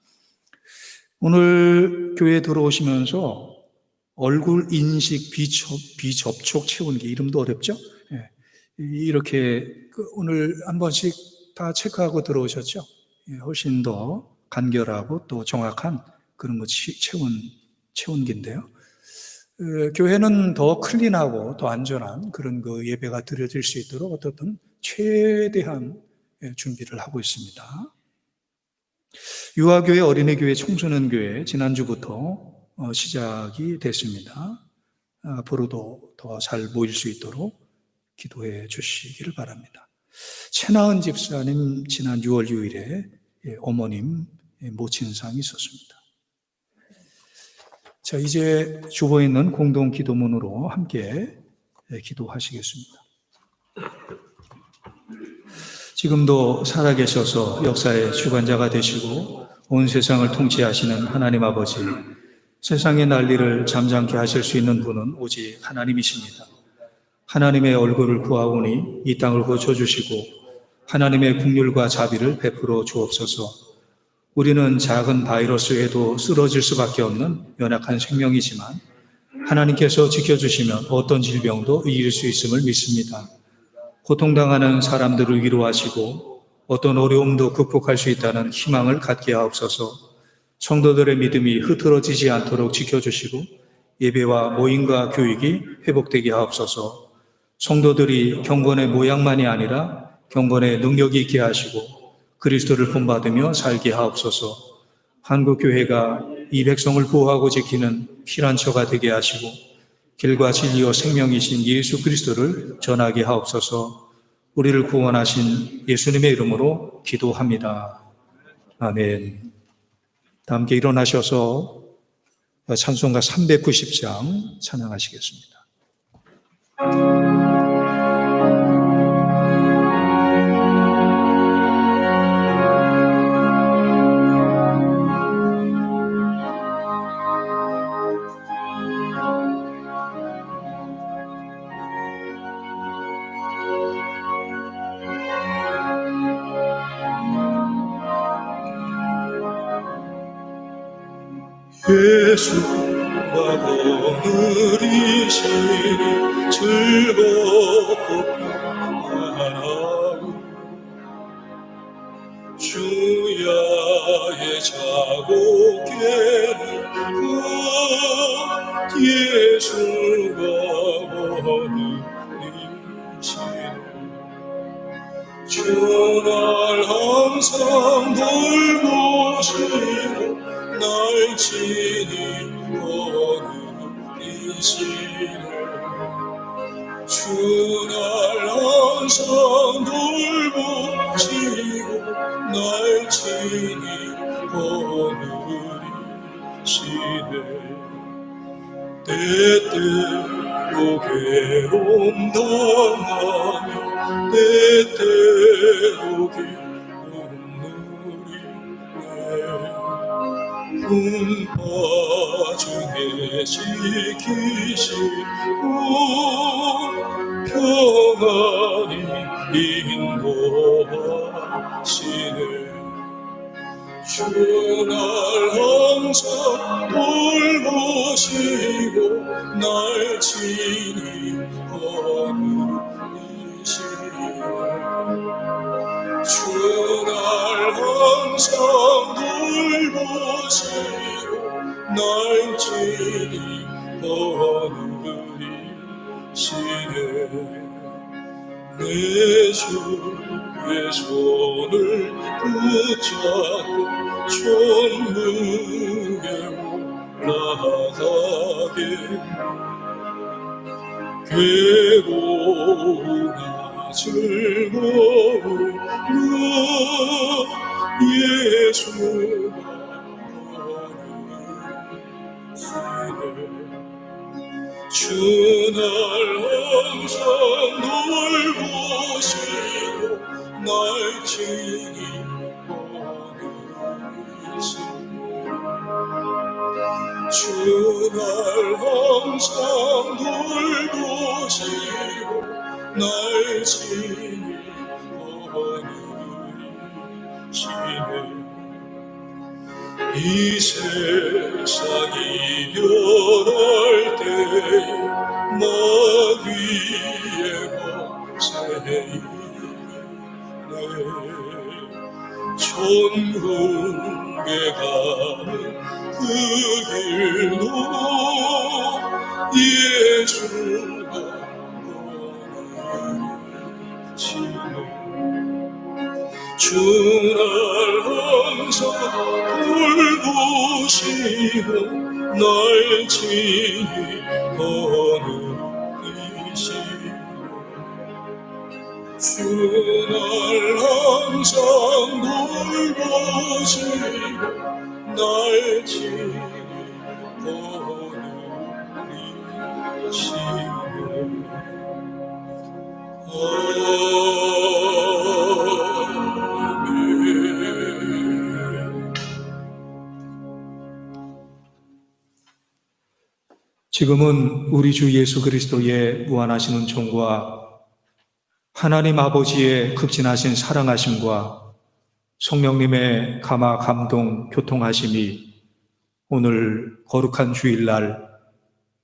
오늘 교회에 들어오시면서 얼굴 인식 비접촉 체온기, 이름도 어렵죠? 이렇게 오늘 한 번씩 다 체크하고 들어오셨죠? 훨씬 더 간결하고 또 정확한 그런 거 체온기인데요. 교회는 더 클린하고 더 안전한 그런 그 예배가 드려질 수 있도록 어떻든 최대한 준비를 하고 있습니다. 유아교회, 어린이교회, 청소년교회 지난주부터 시작이 됐습니다. 앞으로도 더 잘 모일 수 있도록 기도해 주시기를 바랍니다. 최나은 집사님 지난 6월 6일에 어머님 모친상이 있었습니다. 자, 이제 주보에 있는 공동 기도문으로 함께 기도하시겠습니다. 지금도 살아계셔서 역사의 주관자가 되시고 온 세상을 통치하시는 하나님 아버지, 세상의 난리를 잠잠케 하실 수 있는 분은 오직 하나님이십니다. 하나님의 얼굴을 구하오니 이 땅을 고쳐주시고 하나님의 긍휼과 자비를 베풀어 주옵소서. 우리는 작은 바이러스에도 쓰러질 수밖에 없는 연약한 생명이지만 하나님께서 지켜주시면 어떤 질병도 이길 수 있음을 믿습니다. 고통당하는 사람들을 위로하시고 어떤 어려움도 극복할 수 있다는 희망을 갖게 하옵소서. 성도들의 믿음이 흐트러지지 않도록 지켜주시고 예배와 모임과 교육이 회복되게 하옵소서. 성도들이 경건의 모양만이 아니라 경건의 능력이 있게 하시고 그리스도를 본받으며 살게 하옵소서. 한국교회가 이 백성을 보호하고 지키는 피난처가 되게 하시고 길과 진리와 생명이신 예수 그리스도를 전하게 하옵소서. 우리를 구원하신 예수님의 이름으로 기도합니다. 아멘. 다 함께 일어나셔서 찬송가 390장 찬양하시겠습니다. 예수가 거느리시니 즐겁고 평안하고 주야의 자고개는 그 예수가 거느리시니 주날 항상 돌보시고 날 친히 거느리시네. 주날 항상 돌보시고 날 친히 거느리시네. 때때로 괴로움 당하며 때때로 기쁨 누리네. 품바 중에 지키시고 평안히 인도하시네. 주날 항상 돌보시고 날 친히 거느리시네. 주날 항상 돌보시고 날 친히 거느리시네. 내 주의 손을 붙잡고 천국에 올라가게 괴로우나 즐거우나 예수가 거느리시네. 주날 항상 돌보시고 날 친히 거느리시네. 주날 항상 돌보시고 날 친히 거느리시네. 이 세상이 변할 때에 마귀의 권세이네. 천국에 가는 그 길도 예수가 거느리시네. 주날 항상 돌보시고 날 친히 거느리시네. 주날 항상 돌보시고 날 친히 거느리시네. 지금은 우리 주 예수 그리스도의 무한하시는 종과 하나님 아버지의 극진하신 사랑하심과 성령님의 감화 감동 교통하심이 오늘 거룩한 주일날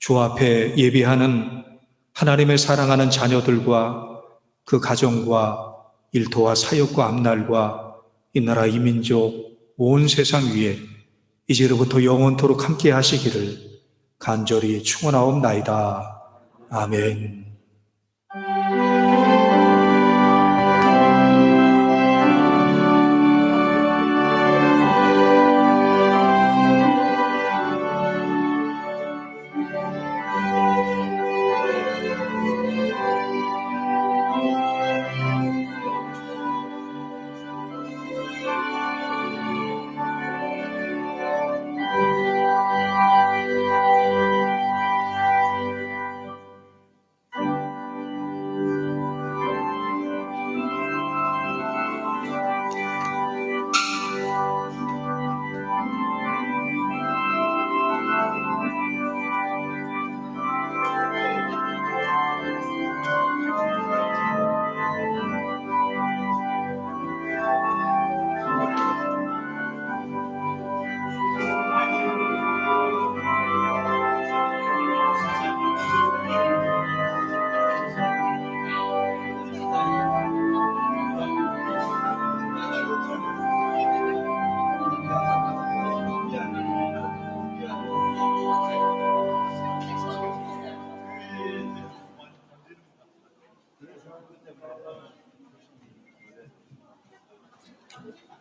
주 앞에 예비하는 하나님의 사랑하는 자녀들과 그 가정과 일터와 사역과 앞날과 이 나라 이 민족 온 세상 위에 이제로부터 영원토록 함께 하시기를 간절히 축원하옵나이다. 아멘.